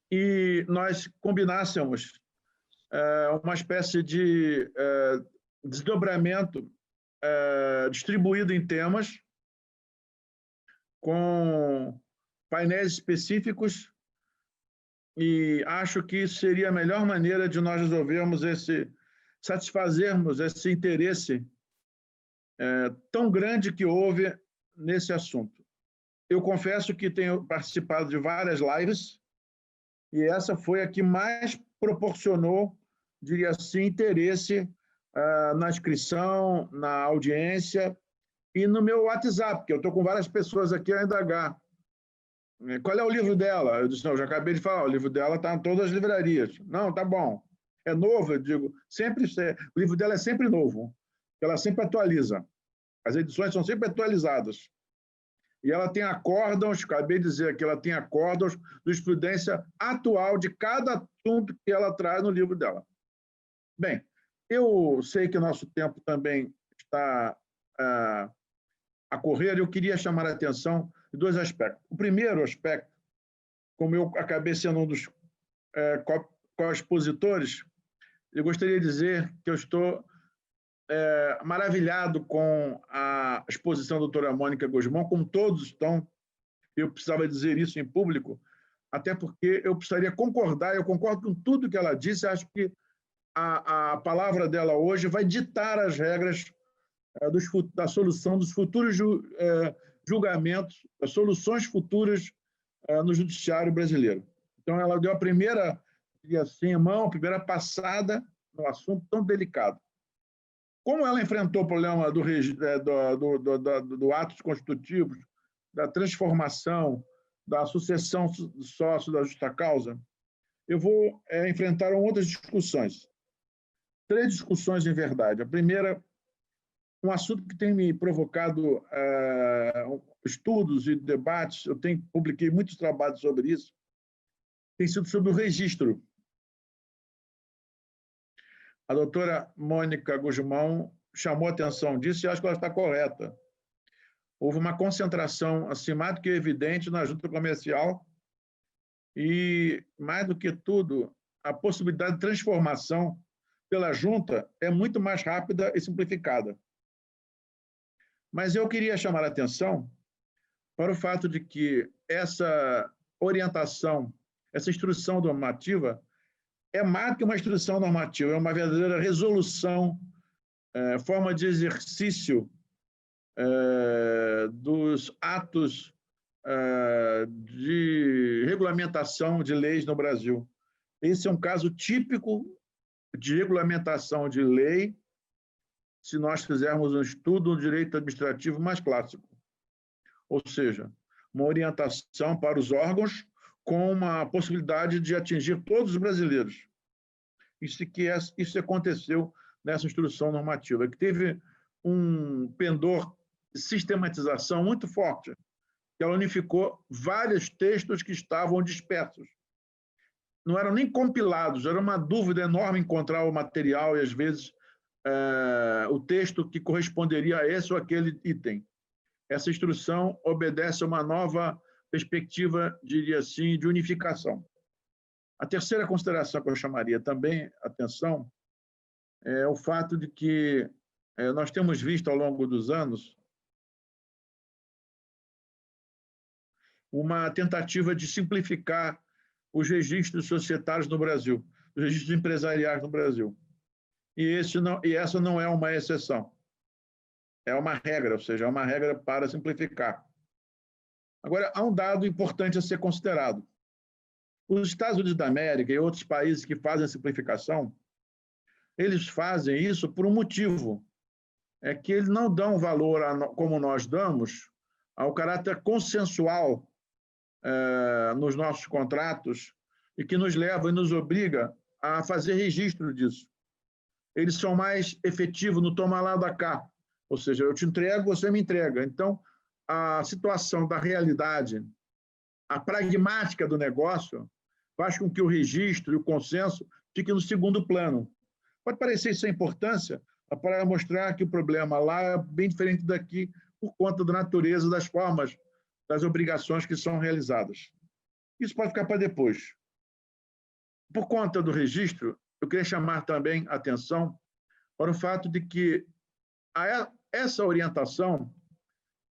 e nós combinássemos uma espécie de desdobramento distribuído em temas, com painéis específicos, e acho que isso seria a melhor maneira de nós resolvermos satisfazermos esse interesse tão grande que houve nesse assunto. Eu confesso que tenho participado de várias lives, e essa foi a que mais proporcionou, diria assim, interesse na inscrição, na audiência e no meu WhatsApp, que eu estou com várias pessoas aqui a indagar. Qual é o livro dela? Eu disse, não, eu já acabei de falar, o livro dela está em todas as livrarias. Não, tá bom. É novo? Eu digo, o livro dela é sempre novo, ela sempre atualiza. As edições são sempre atualizadas. E ela tem acórdãos, acabei de dizer aqui, ela tem acórdãos de jurisprudência atual de cada assunto que ela traz no livro dela. Bem, eu sei que nosso tempo também está a correr, eu queria chamar a atenção de dois aspectos. O primeiro aspecto, como eu acabei sendo um dos co-expositores, eu gostaria de dizer que eu estou maravilhado com a exposição da doutora Mônica Guzmão, como todos estão. Eu precisava dizer isso em público, até porque eu precisaria concordar, eu concordo com tudo que ela disse, acho que a palavra dela hoje vai ditar as regras da solução dos futuros julgamentos, das soluções futuras no judiciário brasileiro. Então, ela deu a primeira passada no assunto tão delicado. Como ela enfrentou o problema do atos constitutivos, da transformação, da sucessão de sócio da justa causa, eu vou enfrentar outras discussões. 3 discussões, em verdade. A primeira, um assunto que tem me provocado estudos e debates, eu publiquei muitos trabalhos sobre isso, tem sido sobre o registro. A doutora Mônica Guzmão chamou a atenção disso e acho que ela está correta. houve uma concentração assim, mais do que evidente na junta comercial e, mais do que tudo, a possibilidade de transformação pela junta é muito mais rápida e simplificada. Mas eu queria chamar a atenção para o fato de que essa orientação, essa instrução normativa é mais do que uma instrução normativa, é uma verdadeira resolução, forma de exercício dos atos de regulamentação de leis no Brasil. Esse é um caso típico de regulamentação de lei, se nós fizermos um estudo do direito administrativo mais clássico. Ou seja, uma orientação para os órgãos com uma possibilidade de atingir todos os brasileiros. Isso aconteceu nessa instrução normativa, que teve um pendor de sistematização muito forte, que ela unificou vários textos que estavam dispersos. Não eram nem compilados, era uma dúvida enorme encontrar o material e, às vezes, o texto que corresponderia a esse ou aquele item. Essa instrução obedece a uma nova perspectiva, diria assim, de unificação. A terceira consideração que eu chamaria também atenção é o fato de que nós temos visto ao longo dos anos uma tentativa de simplificar os registros societários no Brasil, os registros empresariais no Brasil. E essa não é uma exceção. É uma regra, ou seja, é uma regra para simplificar. Agora, há um dado importante a ser considerado. Os Estados Unidos da América e outros países que fazem a simplificação, eles fazem isso por um motivo, é que eles não dão valor, como nós damos, ao caráter consensual nos nossos contratos e que nos leva e nos obriga a fazer registro disso. Eles são mais efetivos no tomar lá da cá, ou seja, eu te entrego, você me entrega. Então, a situação da realidade, a pragmática do negócio, faz com que o registro e o consenso fiquem no segundo plano. Pode parecer sem importância, para mostrar que o problema lá é bem diferente daqui, por conta da natureza das formas, das obrigações que são realizadas. Isso pode ficar para depois. Por conta do registro, eu queria chamar também a atenção para o fato de que essa orientação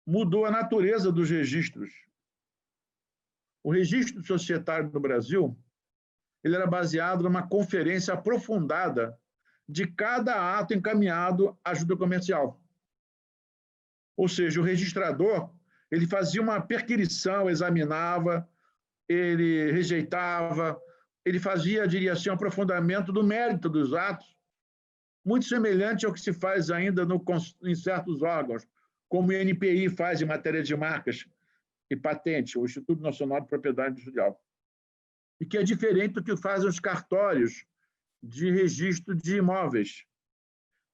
mudou a natureza dos registros. O registro societário no Brasil, ele era baseado numa conferência aprofundada de cada ato encaminhado à junta comercial. Ou seja, o registrador, ele fazia uma perquisição, examinava, ele rejeitava, ele fazia, diria assim, um aprofundamento do mérito dos atos, muito semelhante ao que se faz ainda em certos órgãos, como o INPI faz em matéria de marcas e patente, o Instituto Nacional de Propriedade Industrial. E que é diferente do que fazem os cartórios de registro de imóveis,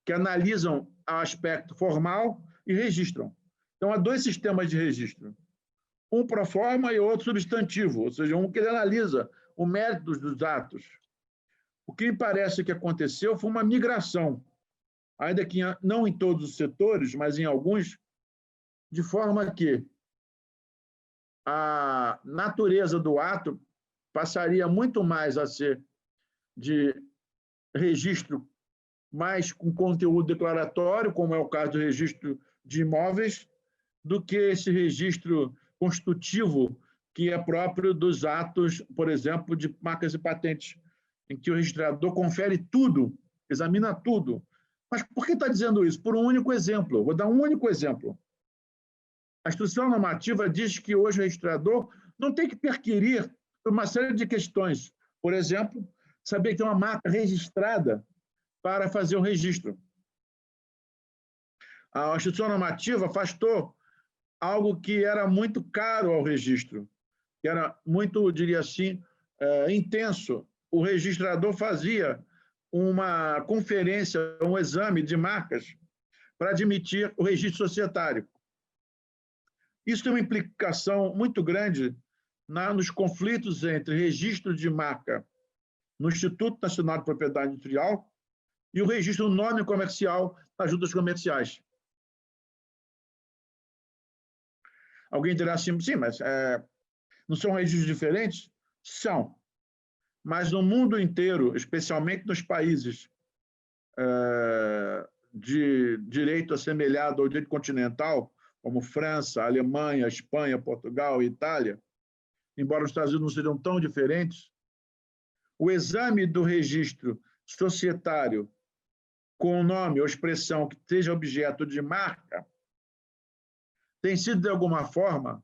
que analisam o aspecto formal e registram. Então, há dois sistemas de registro, um pro forma e outro substantivo, ou seja, um que ele analisa o mérito dos atos. O que me parece que aconteceu foi uma migração, ainda que não em todos os setores, mas em alguns, de forma que a natureza do ato passaria muito mais a ser de registro mais com conteúdo declaratório, como é o caso do registro de imóveis, do que esse registro constitutivo que é próprio dos atos, por exemplo, de marcas e patentes, em que o registrador confere tudo, examina tudo. Mas por que está dizendo isso? Por um único exemplo. Vou dar um único exemplo. A instrução normativa diz que hoje o registrador não tem que perquirir uma série de questões. Por exemplo, saber que tem uma marca registrada para fazer o registro. A instrução normativa afastou algo que era muito caro ao registro, que era muito, diria assim, intenso. O registrador fazia uma conferência, um exame de marcas para admitir o registro societário. Isso tem uma implicação muito grande nos conflitos entre registro de marca no Instituto Nacional de Propriedade Industrial e o registro do nome comercial nas juntas comerciais. Alguém dirá assim, sim, mas não são registros diferentes? São. Mas no mundo inteiro, especialmente nos países de direito assemelhado ao direito continental, como França, Alemanha, Espanha, Portugal e Itália, embora os Estados Unidos não sejam tão diferentes, o exame do registro societário com o nome ou expressão que seja objeto de marca tem sido, de alguma forma,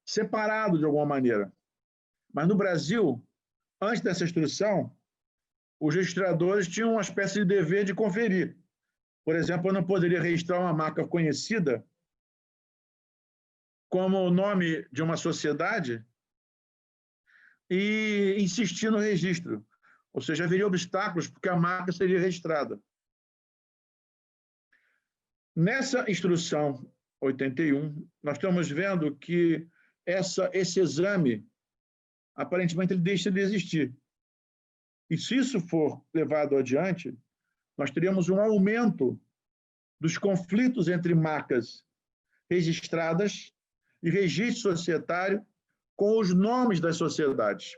separado de alguma maneira. Mas no Brasil, antes dessa instrução, os registradores tinham uma espécie de dever de conferir. Por exemplo, eu não poderia registrar uma marca conhecida como o nome de uma sociedade e insistir no registro. Ou seja, haveria obstáculos porque a marca seria registrada. Nessa instrução 81, nós estamos vendo que esse exame, aparentemente, ele deixa de existir. E se isso for levado adiante, nós teremos um aumento dos conflitos entre marcas registradas e registro societário com os nomes das sociedades.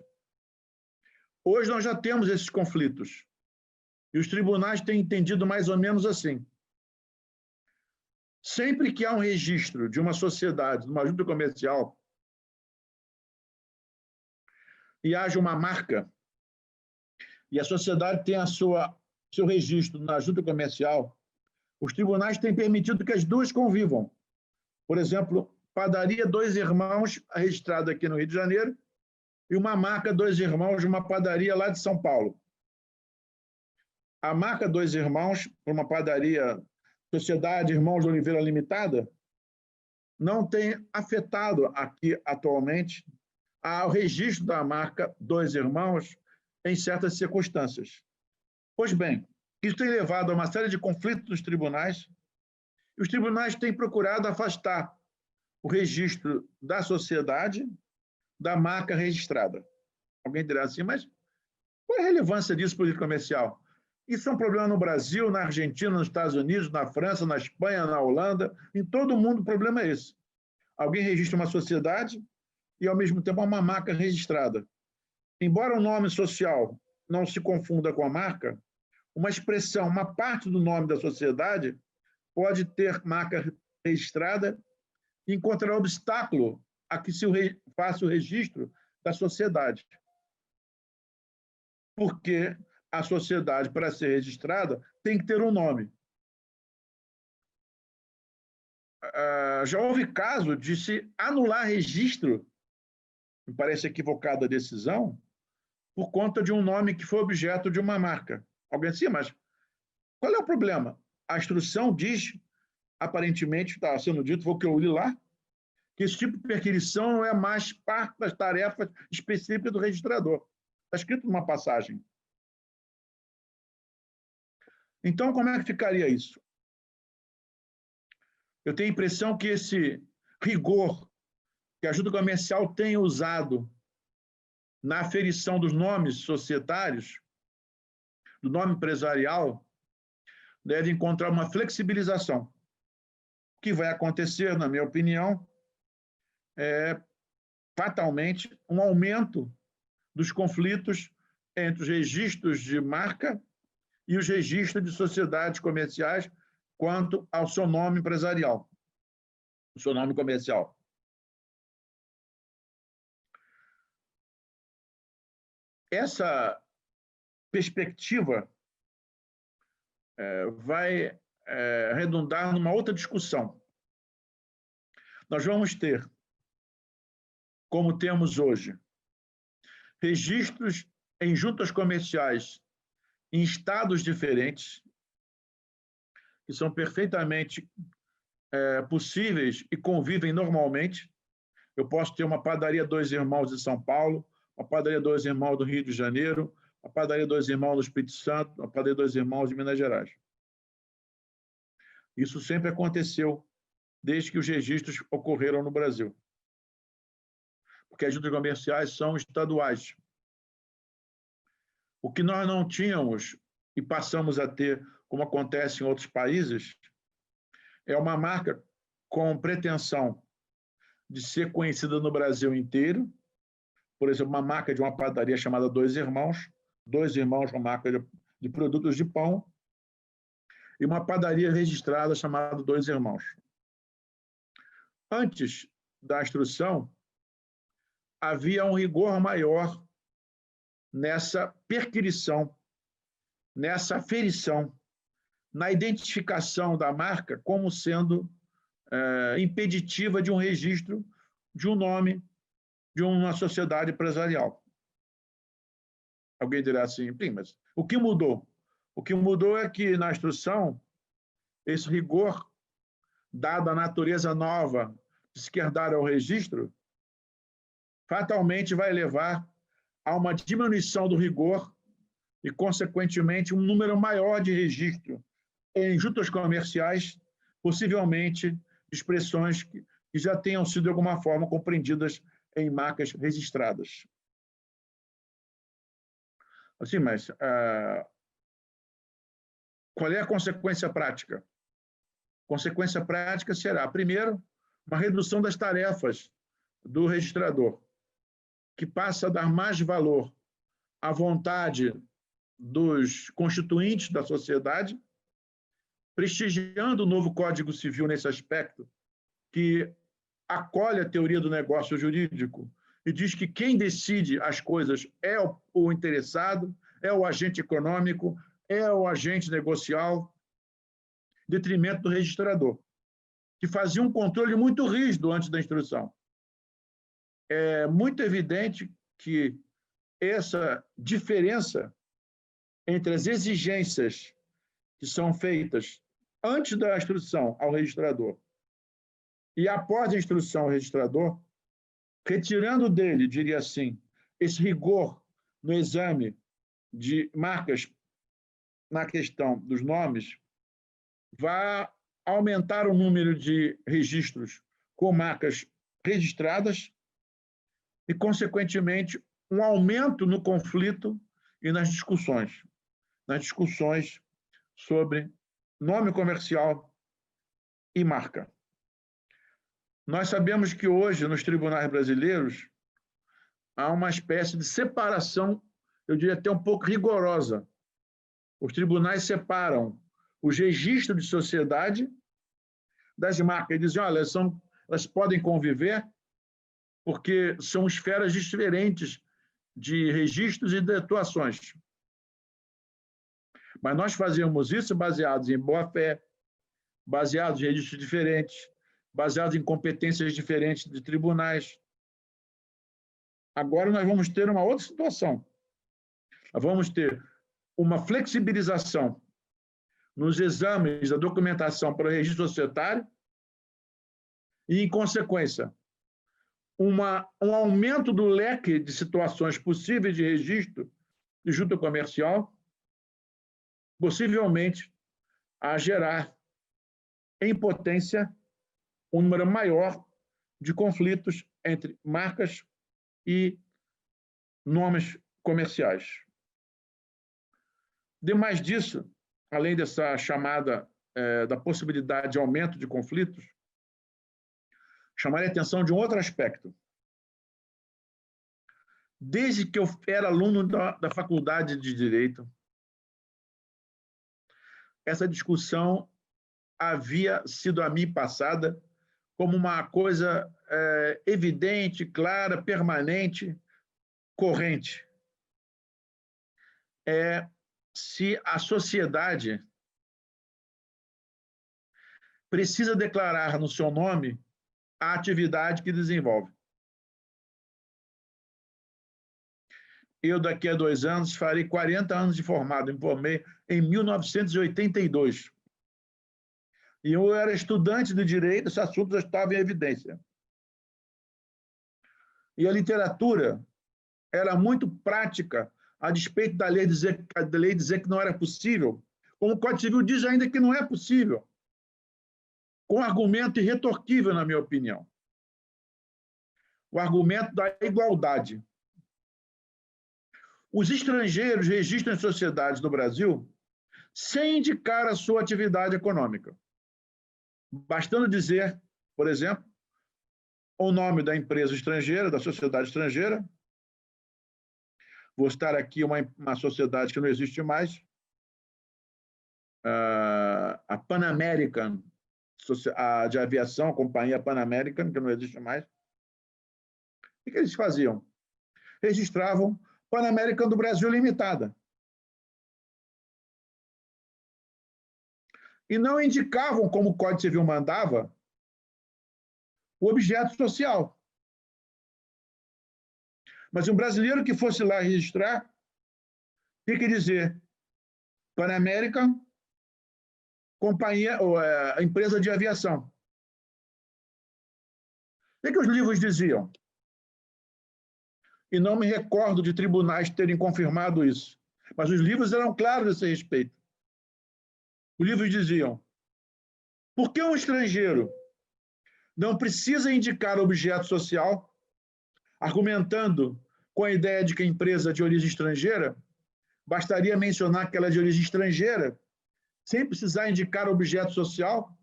Hoje nós já temos esses conflitos. E os tribunais têm entendido mais ou menos assim. Sempre que há um registro de uma sociedade, de uma junta comercial, e haja uma marca, e a sociedade tem seu registro na junta comercial, os tribunais têm permitido que as duas convivam. Por exemplo, padaria Dois Irmãos, registrada aqui no Rio de Janeiro, e uma marca Dois Irmãos de uma padaria lá de São Paulo. A marca Dois Irmãos, uma padaria Sociedade Irmãos de Oliveira Limitada, não tem afetado aqui atualmente ao registro da marca Dois Irmãos em certas circunstâncias. Pois bem, isso tem levado a uma série de conflitos nos tribunais, e os tribunais têm procurado afastar o registro da sociedade da marca registrada. Alguém dirá assim, mas qual é a relevância disso para o direito comercial? Isso é um problema no Brasil, na Argentina, nos Estados Unidos, na França, na Espanha, na Holanda, em todo o mundo o problema é esse. Alguém registra uma sociedade e, ao mesmo tempo, uma marca registrada. Embora o nome social não se confunda com a marca, uma expressão, uma parte do nome da sociedade pode ter marca registrada e encontrar obstáculo a que se faça o registro da sociedade. Porque a sociedade, para ser registrada, tem que ter um nome. Já houve caso de se anular registro, me parece equivocada a decisão, por conta de um nome que foi objeto de uma marca. Alguém disse, mas qual é o problema? A instrução diz, aparentemente, está sendo dito, foi o que eu li lá, que esse tipo de perquisição não é mais parte das tarefas específicas do registrador. Está escrito numa passagem. Então, como é que ficaria isso? Eu tenho a impressão que esse rigor que a junta comercial tem usado na aferição dos nomes societários, do nome empresarial, deve encontrar uma flexibilização. O que vai acontecer, na minha opinião, é fatalmente um aumento dos conflitos entre os registros de marca e os registros de sociedades comerciais quanto ao seu nome empresarial, o seu nome comercial. Essa perspectiva vai redundar numa outra discussão. Nós vamos ter, como temos hoje, registros em juntas comerciais em estados diferentes, que são perfeitamente possíveis e convivem normalmente. Eu posso ter uma padaria Dois Irmãos de São Paulo, uma padaria Dois Irmãos do Rio de Janeiro, uma padaria Dois Irmãos do Espírito Santo, uma padaria Dois Irmãos de Minas Gerais. Isso sempre aconteceu desde que os registros ocorreram no Brasil. Porque as juntas comerciais são estaduais. O que nós não tínhamos e passamos a ter, como acontece em outros países, é uma marca com pretensão de ser conhecida no Brasil inteiro. Por exemplo, uma marca de uma padaria chamada Dois Irmãos, uma marca de produtos de pão, e uma padaria registrada chamada Dois Irmãos. Antes da instrução, havia um rigor maior nessa perquisição, nessa aferição, na identificação da marca como sendo impeditiva de um registro de um nome de uma sociedade empresarial. Alguém dirá assim, mas o que mudou? O que mudou é que, na instrução, esse rigor, dada a natureza nova de se quer dar ao registro, fatalmente vai levar a uma diminuição do rigor e, consequentemente, um número maior de registro em juntas comerciais, possivelmente expressões que já tenham sido, de alguma forma, compreendidas em marcas registradas. Assim, mas qual é a consequência prática? A consequência prática será, primeiro, uma redução das tarefas do registrador, que passa a dar mais valor à vontade dos constituintes da sociedade, prestigiando o novo Código Civil nesse aspecto, que acolhe a teoria do negócio jurídico e diz que quem decide as coisas é o interessado, é o agente econômico, é o agente negocial, em detrimento do registrador, que fazia um controle muito rígido antes da instrução. É muito evidente que essa diferença entre as exigências que são feitas antes da instrução ao registrador e após a instrução ao registrador, retirando dele, diria assim, esse rigor no exame de marcas na questão dos nomes, vai aumentar o número de registros com marcas registradas e, consequentemente, um aumento no conflito e nas discussões sobre nome comercial e marca. Nós sabemos que hoje, nos tribunais brasileiros, há uma espécie de separação, eu diria até um pouco rigorosa. Os tribunais separam os registros de sociedade das marcas. Dizem, olha, elas podem conviver porque são esferas diferentes de registros e de atuações. Mas nós fazemos isso baseados em boa-fé, baseados em registros diferentes, baseados em competências diferentes de tribunais. Agora nós vamos ter uma outra situação. Nós vamos ter uma flexibilização nos exames da documentação para o registro societário e, em consequência, um aumento do leque de situações possíveis de registro de junta comercial, possivelmente a gerar, em potência, um número maior de conflitos entre marcas e nomes comerciais. Demais disso, além dessa chamada da possibilidade de aumento de conflitos, chamaria a atenção de um outro aspecto. Desde que eu era aluno da Faculdade de Direito, essa discussão havia sido a mim passada como uma coisa evidente, clara, permanente, corrente. Se a sociedade precisa declarar no seu nome a atividade que desenvolve. Eu, daqui a 2 anos, farei 40 anos de formado, me formei em 1982. E eu era estudante de direito, esse assunto já estava em evidência. E a literatura era muito prática, a despeito da lei dizer que não era possível, como o Código Civil diz ainda que não é possível, com argumento irretorquível, na minha opinião. O argumento da igualdade. Os estrangeiros registram as sociedades no Brasil sem indicar a sua atividade econômica. Bastando dizer, por exemplo, o nome da empresa estrangeira, da sociedade estrangeira. Vou citar aqui uma sociedade que não existe mais, a Pan American, de aviação, a companhia Pan American, que não existe mais. O que eles faziam? Registravam Pan American do Brasil Limitada. E não indicavam, como o Código Civil mandava, o objeto social. Mas um brasileiro que fosse lá registrar, tinha que dizer Pan American, companhia, ou empresa de aviação. O que os livros diziam? E não me recordo de tribunais terem confirmado isso. Mas os livros eram claros a esse respeito. Os livros diziam: por que um estrangeiro não precisa indicar objeto social, argumentando com a ideia de que a empresa é de origem estrangeira, bastaria mencionar que ela é de origem estrangeira, sem precisar indicar objeto social,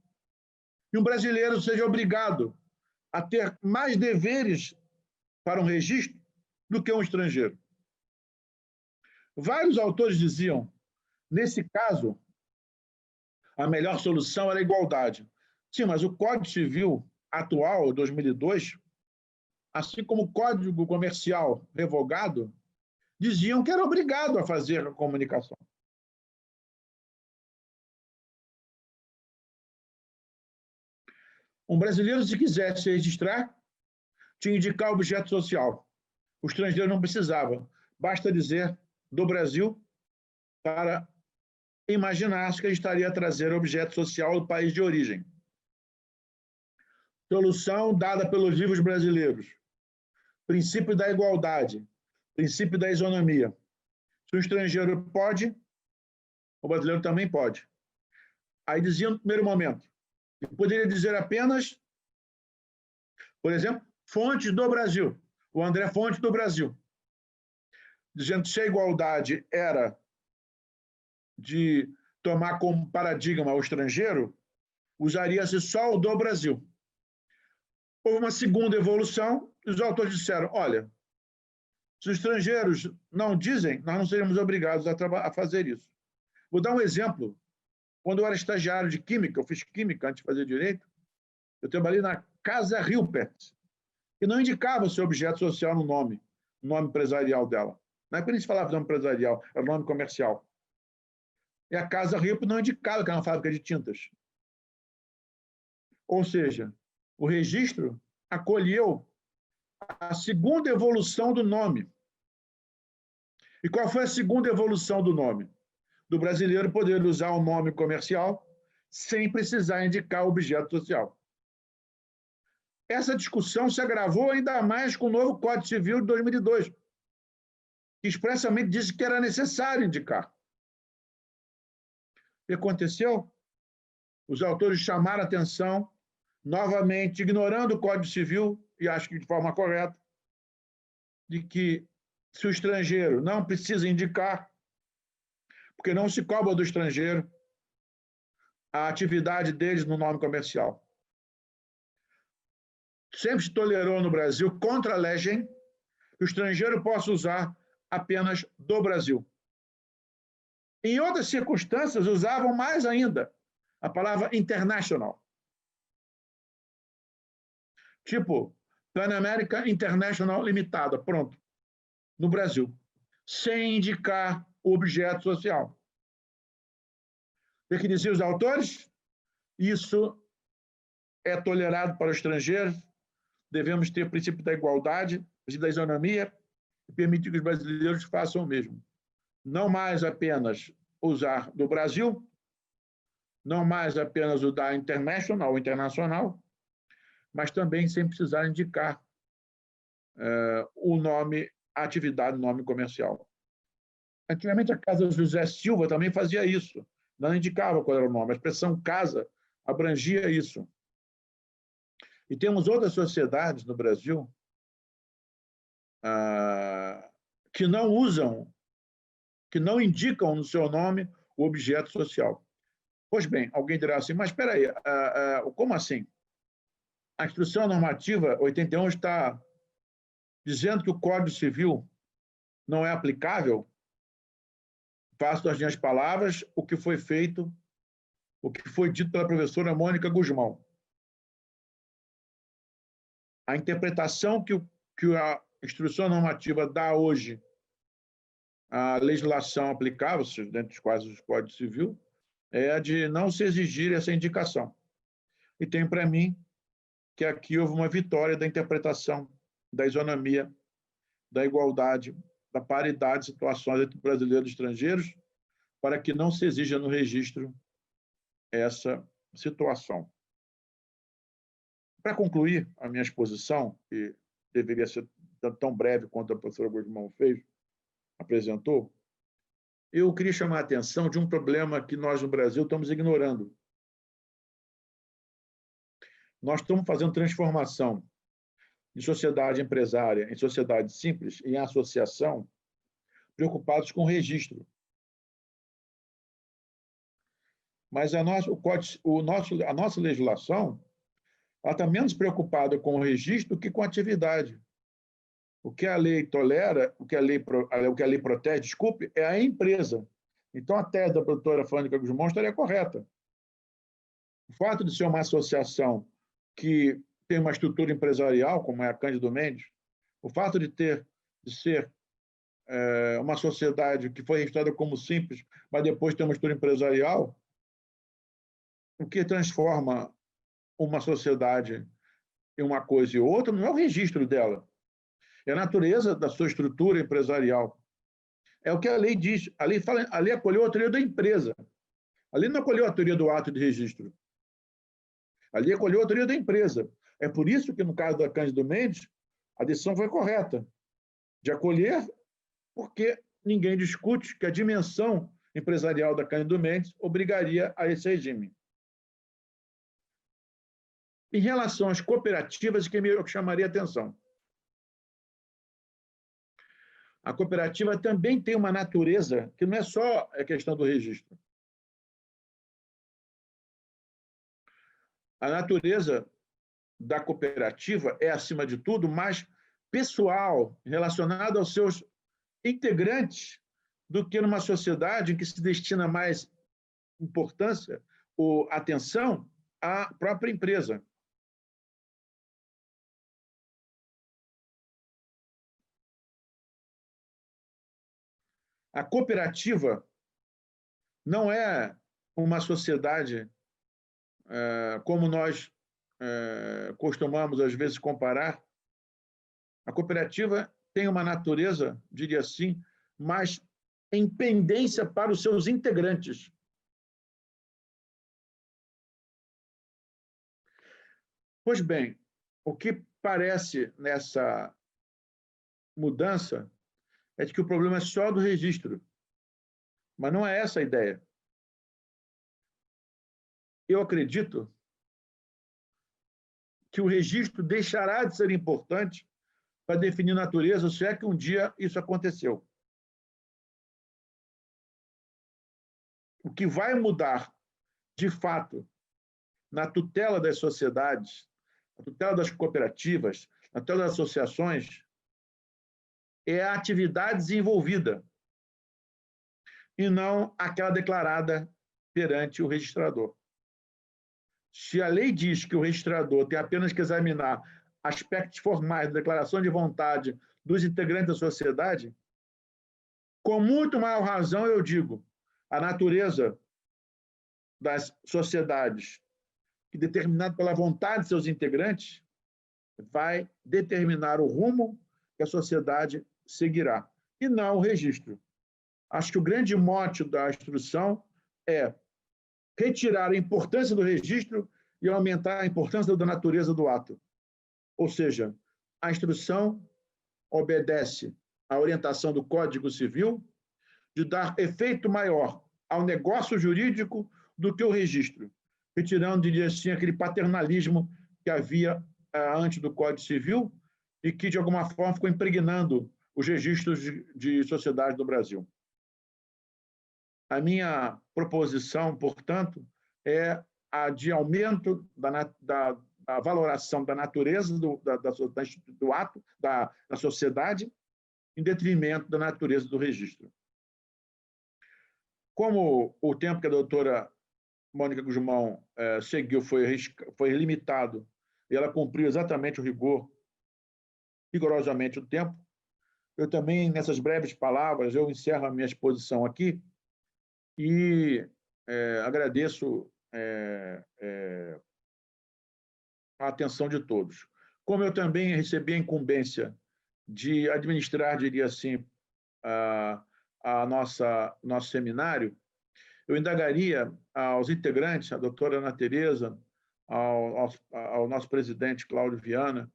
e um brasileiro seja obrigado a ter mais deveres para um registro do que um estrangeiro. Vários autores diziam, nesse caso, a melhor solução era a igualdade. Sim, mas o Código Civil atual, 2002, assim como o Código Comercial revogado, diziam que era obrigado a fazer a comunicação. Um brasileiro, se quisesse registrar, tinha que indicar objeto social. O estrangeiro não precisava. Basta dizer do Brasil para imaginar que ele estaria a trazer objeto social do país de origem. Solução dada pelos livros brasileiros. Princípio da igualdade. Princípio da isonomia. Se o estrangeiro pode, o brasileiro também pode. Aí dizia no primeiro momento, ele poderia dizer apenas, por exemplo, Fontes do Brasil, o André Fontes do Brasil, dizendo que se a igualdade era de tomar como paradigma o estrangeiro, usaria-se só o do Brasil. Houve uma segunda evolução, e os autores disseram, olha, se os estrangeiros não dizem, nós não seríamos obrigados a fazer isso. Vou dar um exemplo. Quando eu era estagiário de Química, eu fiz Química antes de fazer Direito, eu trabalhei na Casa Hilpert, e não indicava o seu objeto social no nome empresarial dela. Não é por isso que falava nome empresarial, era nome comercial. E a Casa Hilpert não indicava que era uma fábrica de tintas. Ou seja, o registro acolheu a segunda evolução do nome. E qual foi a segunda evolução do nome? Do brasileiro poder usar o nome comercial sem precisar indicar o objeto social. Essa discussão se agravou ainda mais com o novo Código Civil de 2002, que expressamente disse que era necessário indicar. O que aconteceu? Os autores chamaram a atenção, novamente, ignorando o Código Civil, e acho que de forma correta, de que se o estrangeiro não precisa indicar, porque não se cobra do estrangeiro a atividade deles no nome comercial. Sempre se tolerou no Brasil, contra a legem, que o estrangeiro possa usar apenas do Brasil. Em outras circunstâncias, usavam mais ainda a palavra international. Tipo, Pan American International Limitada, pronto, no Brasil, sem indicar o objeto social. O que diziam os autores? Isso é tolerado para o estrangeiro, devemos ter o princípio da igualdade, o princípio da isonomia, e permitir que os brasileiros façam o mesmo. Não mais apenas usar do Brasil, não mais apenas o da international, internacional, mas também sem precisar indicar o nome, a atividade, o nome comercial. Antigamente, a Casa José Silva também fazia isso. Não indicava qual era o nome. A expressão casa abrangia isso. E temos outras sociedades no Brasil que não usam, que não indicam no seu nome o objeto social. Pois bem, alguém dirá assim, mas espera aí, como assim? A Instrução Normativa 81 está dizendo que o Código Civil não é aplicável. Faço das minhas palavras o que foi feito, o que foi dito pela professora Mônica Guzmão. A interpretação que a Instrução Normativa dá hoje à legislação aplicável, dentre os quais o Código Civil, é a de não se exigir essa indicação. E tem para mim que aqui houve uma vitória da interpretação da isonomia, da igualdade, da paridade de situações entre brasileiros e estrangeiros, para que não se exija no registro essa situação. Para concluir a minha exposição, que deveria ser tão breve quanto a professora Guzmão apresentou, eu queria chamar a atenção de um problema que nós no Brasil estamos ignorando. Nós estamos fazendo transformação de sociedade empresária em sociedade simples, em associação, preocupados com o registro. Mas a nossa legislação está menos preocupada com o registro que com a atividade. O que a lei tolera, o que a lei protege, desculpe, é a empresa. Então, a tese da doutora Fânica Guzmão estaria correta. O fato de ser uma associação que tem uma estrutura empresarial, como é a Cândido Mendes, o fato de ser uma sociedade que foi registrada como simples, mas depois tem uma estrutura empresarial, o que transforma uma sociedade em uma coisa e outra não é o registro dela, é a natureza da sua estrutura empresarial. É o que a lei diz. A lei acolheu a teoria da empresa. A lei não acolheu a teoria do ato de registro. A lei acolheu a teoria da empresa. É por isso que, no caso da Cândido Mendes, a decisão foi correta, de acolher, porque ninguém discute que a dimensão empresarial da Cândido Mendes obrigaria a esse regime. Em relação às cooperativas, que eu chamaria a atenção. A cooperativa também tem uma natureza que não é só a questão do registro. A natureza da cooperativa é, acima de tudo, mais pessoal, relacionada aos seus integrantes, do que numa sociedade em que se destina mais importância ou atenção à própria empresa. A cooperativa não é uma sociedade como nós costumamos, às vezes, comparar. A cooperativa tem uma natureza, diria assim, mais em pendência para os seus integrantes. Pois bem, o que parece nessa mudança é de que o problema é só do registro, mas não é essa a ideia. Eu acredito que o registro deixará de ser importante para definir natureza, se é que um dia isso aconteceu. O que vai mudar, de fato, na tutela das sociedades, na tutela das cooperativas, na tutela das associações, é a atividade desenvolvida e não aquela declarada perante o registrador. Se a lei diz que o registrador tem apenas que examinar aspectos formais da declaração de vontade dos integrantes da sociedade, com muito maior razão eu digo, a natureza das sociedades, que determinada pela vontade de seus integrantes, vai determinar o rumo que a sociedade seguirá, e não o registro. Acho que o grande mote da instrução é retirar a importância do registro e aumentar a importância da natureza do ato. Ou seja, a instrução obedece à orientação do Código Civil de dar efeito maior ao negócio jurídico do que o registro, retirando, diria assim, aquele paternalismo que havia antes do Código Civil e que, de alguma forma, ficou impregnando os registros de sociedade do Brasil. A minha proposição, portanto, é a de aumento da a valoração da natureza do ato, da sociedade, em detrimento da natureza do registro. Como o tempo que a doutora Mônica Guzmão seguiu foi limitado, e ela cumpriu exatamente rigorosamente o tempo, eu também, nessas breves palavras, eu encerro a minha exposição aqui e agradeço a atenção de todos. Como eu também recebi a incumbência de administrar, diria assim, nosso seminário, eu indagaria aos integrantes, a doutora Ana Tereza, ao nosso presidente Cláudio Viana,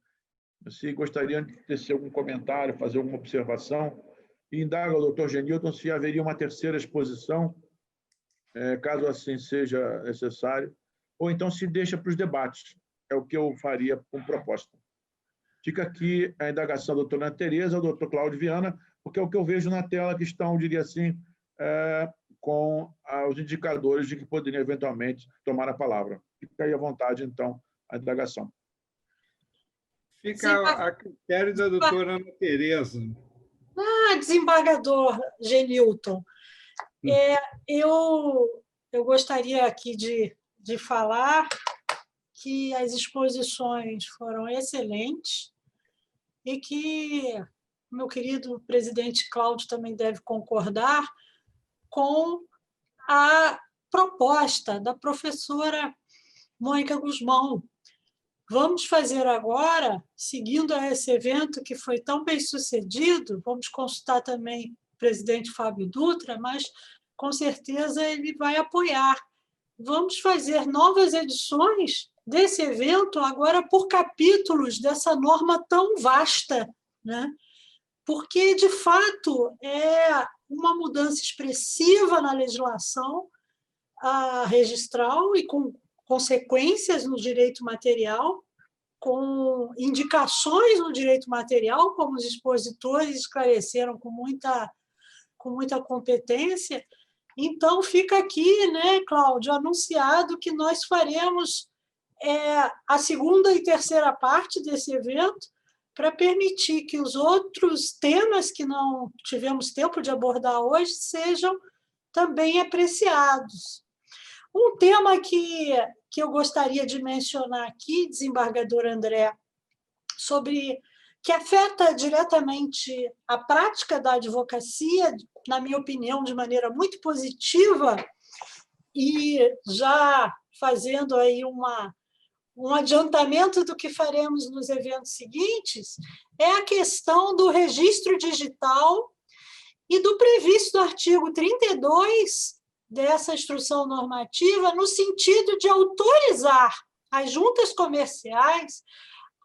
se gostariam de tecer algum comentário, fazer alguma observação, e indago ao doutor Genilton se haveria uma terceira exposição, caso assim seja necessário, ou então se deixa para os debates. É o que eu faria com proposta. Fica aqui a indagação da doutora Ana Tereza, ao doutor Cláudio Viana, porque é o que eu vejo na tela que estão, diria assim, com os indicadores de que poderiam eventualmente tomar a palavra. Fica aí à vontade, então, a indagação. Fica a critério da doutora Ana Tereza. Desembargador Genilton, eu gostaria aqui de falar que as exposições foram excelentes e que meu querido presidente Cláudio também deve concordar com a proposta da professora Mônica Guzmão. Vamos fazer agora, seguindo esse evento que foi tão bem-sucedido, vamos consultar também o presidente Fábio Dutra, mas, com certeza, ele vai apoiar. Vamos fazer novas edições desse evento, agora por capítulos dessa norma tão vasta, né? Porque, de fato, é uma mudança expressiva na legislação registral e com consequências no direito material, com indicações no direito material, como os expositores esclareceram com muita competência. Então, fica aqui, né, Cláudio, anunciado que nós faremos a segunda e terceira parte desse evento para permitir que os outros temas que não tivemos tempo de abordar hoje sejam também apreciados. Um tema que eu gostaria de mencionar aqui, desembargador André, que afeta diretamente a prática da advocacia, na minha opinião, de maneira muito positiva, e já fazendo aí um adiantamento do que faremos nos eventos seguintes, é a questão do registro digital e do previsto artigo 32 dessa instrução normativa, no sentido de autorizar as juntas comerciais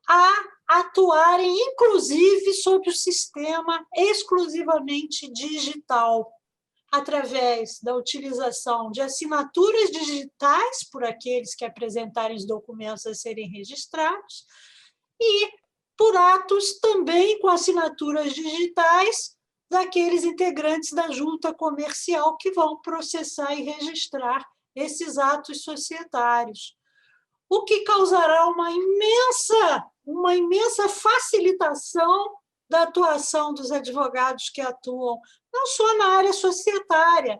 a atuarem, inclusive, sob o sistema exclusivamente digital, através da utilização de assinaturas digitais por aqueles que apresentarem os documentos a serem registrados e por atos também com assinaturas digitais daqueles integrantes da junta comercial que vão processar e registrar esses atos societários, o que causará uma imensa facilitação da atuação dos advogados que atuam não só na área societária,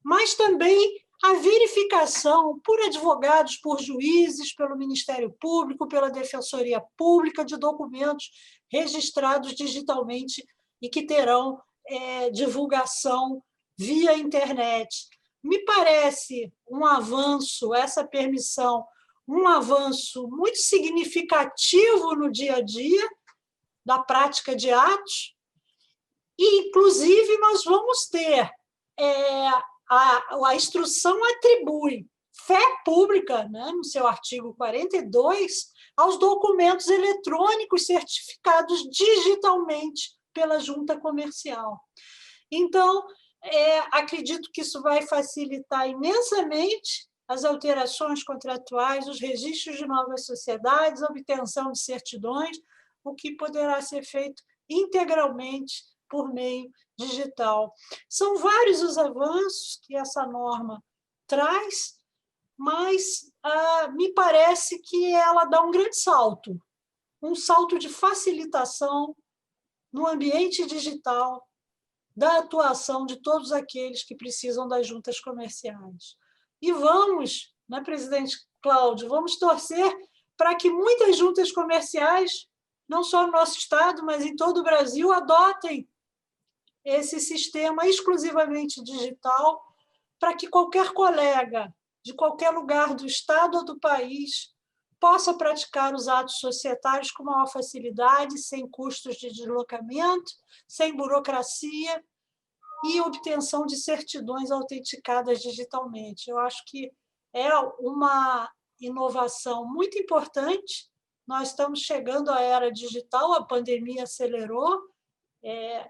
mas também a verificação por advogados, por juízes, pelo Ministério Público, pela Defensoria Pública, de documentos registrados digitalmente e que terão divulgação via internet. Me parece um avanço, essa permissão, um avanço muito significativo no dia a dia da prática de atos, e, inclusive, nós vamos ter a instrução atribui fé pública, né, no seu artigo 42, aos documentos eletrônicos certificados digitalmente pela junta comercial. Então, acredito que isso vai facilitar imensamente as alterações contratuais, os registros de novas sociedades, a obtenção de certidões, o que poderá ser feito integralmente por meio digital. São vários os avanços que essa norma traz, mas me parece que ela dá um grande salto, um salto de facilitação no ambiente digital da atuação de todos aqueles que precisam das juntas comerciais. E vamos, né, presidente Cláudio, vamos torcer para que muitas juntas comerciais, não só no nosso estado, mas em todo o Brasil, adotem esse sistema exclusivamente digital, para que qualquer colega de qualquer lugar do estado ou do país possa praticar os atos societários com maior facilidade, sem custos de deslocamento, sem burocracia e obtenção de certidões autenticadas digitalmente. Eu acho que é uma inovação muito importante. Nós estamos chegando à era digital, a pandemia acelerou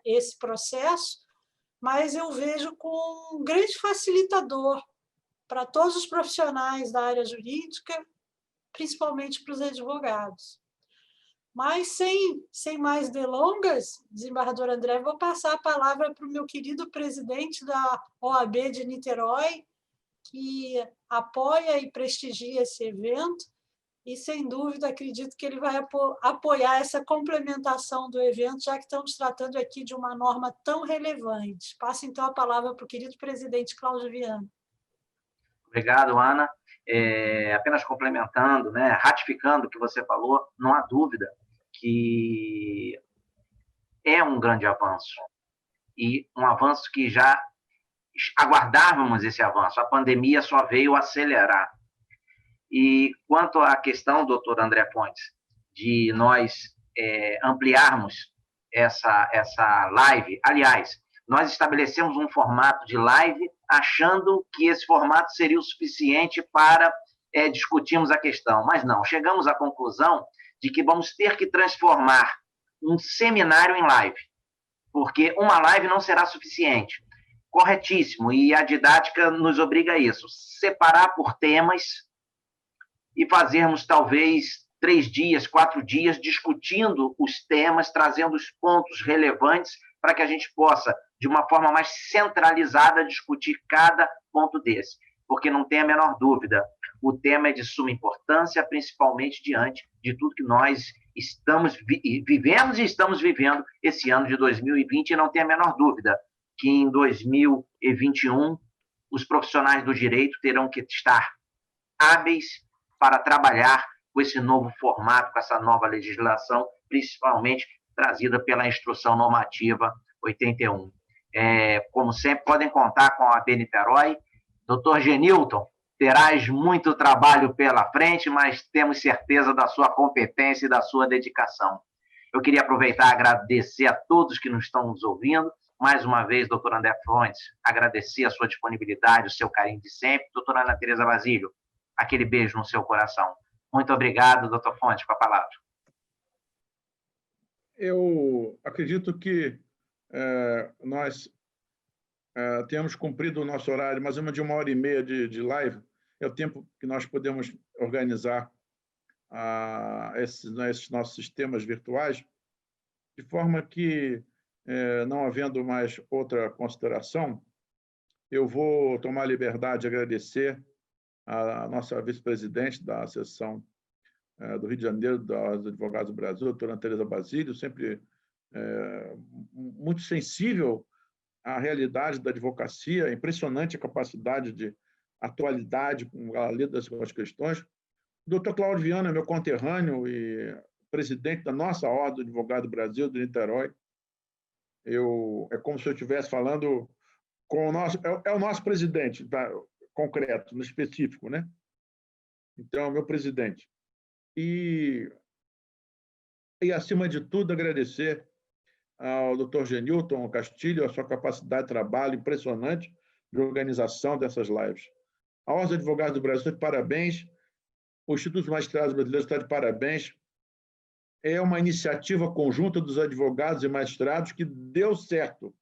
esse processo, mas eu vejo como um grande facilitador para todos os profissionais da área jurídica, principalmente para os advogados. Mas, sem mais delongas, desembargador André, vou passar a palavra para o meu querido presidente da OAB de Niterói, que apoia e prestigia esse evento, e, sem dúvida, acredito que ele vai apoiar essa complementação do evento, já que estamos tratando aqui de uma norma tão relevante. Passo, então, a palavra para o querido presidente Cláudio Viana. Obrigado, Ana. Apenas complementando, né, ratificando o que você falou, não há dúvida que é um grande avanço, e um avanço que já aguardávamos esse avanço. A pandemia só veio acelerar. E quanto à questão, doutor André Fontes, de nós ampliarmos essa live, aliás, nós estabelecemos um formato de live achando que esse formato seria o suficiente para discutirmos a questão, mas não, chegamos à conclusão de que vamos ter que transformar um seminário em live, porque uma live não será suficiente. Corretíssimo, e a didática nos obriga a isso, separar por temas e fazermos talvez 3 dias, 4 dias discutindo os temas, trazendo os pontos relevantes para que a gente possa, de uma forma mais centralizada, discutir cada ponto desse. Porque não tem a menor dúvida, o tema é de suma importância, principalmente diante de tudo que nós vivemos e estamos vivendo esse ano de 2020, e não tem a menor dúvida que em 2021 os profissionais do direito terão que estar hábeis para trabalhar com esse novo formato, com essa nova legislação, principalmente trazida pela Instrução Normativa 81. Como sempre, podem contar com a AB Niterói. Doutor Genilton, terás muito trabalho pela frente, mas temos certeza da sua competência e da sua dedicação. Eu queria aproveitar e agradecer a todos que nos estão nos ouvindo. Mais uma vez, doutor André Fontes, agradecer a sua disponibilidade, o seu carinho de sempre. Doutora Ana Tereza Basílio, aquele beijo no seu coração. Muito obrigado, doutor Fontes, com a palavra. Eu acredito que nós temos cumprido o nosso horário, mais ou menos de 1h30 de live, é o tempo que nós podemos organizar esses nossos sistemas virtuais, de forma que, não havendo mais outra consideração, eu vou tomar a liberdade de agradecer a nossa vice-presidente da Seção do Rio de Janeiro, dos Advogados do Brasil, a doutora Ana Tereza Basílio, sempre muito sensível à realidade da advocacia, impressionante a capacidade de atualidade com a lida das questões. O doutor Cláudio Viana, meu conterrâneo e presidente da nossa Ordem do Advogado do Brasil, de Niterói. É como se eu estivesse falando com o nosso... É o nosso presidente, tá? Concreto, no específico, né? Então, meu presidente. E, acima de tudo, agradecer ao doutor Genilton Castilho, a sua capacidade de trabalho impressionante de organização dessas lives. A Ordem dos Advogados do Brasil está de parabéns, o Instituto dos Magistrados Brasileiros está de parabéns. É uma iniciativa conjunta dos advogados e magistrados que deu certo.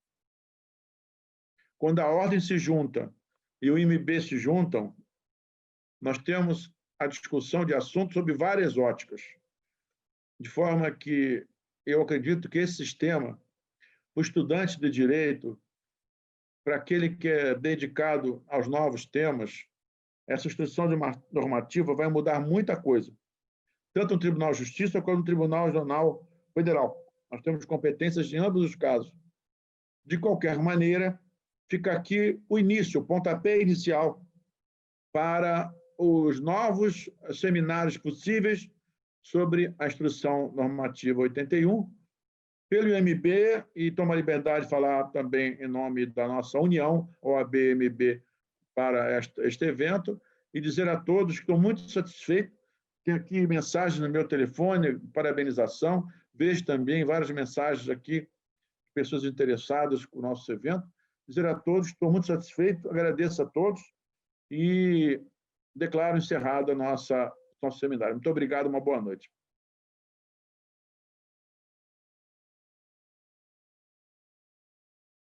Quando a Ordem se junta e o IMB se juntam, nós temos a discussão de assuntos sob várias óticas, de forma que eu acredito que esse sistema, o estudante de direito, para aquele que é dedicado aos novos temas, essa instituição normativa vai mudar muita coisa, tanto no Tribunal de Justiça quanto no Tribunal Regional Federal. Nós temos competências em ambos os casos. De qualquer maneira, fica aqui o início, o pontapé inicial para os novos seminários possíveis sobre a Instrução Normativa 81, pelo IMB, e tomo a liberdade de falar também em nome da nossa união, OAB-MB, para este evento, e dizer a todos que estou muito satisfeito. Tenho aqui mensagens no meu telefone, parabenização, vejo também várias mensagens aqui, pessoas interessadas com o nosso evento. Dizer a todos que estou muito satisfeito, agradeço a todos e declaro encerrado nosso seminário. Muito obrigado, uma boa noite.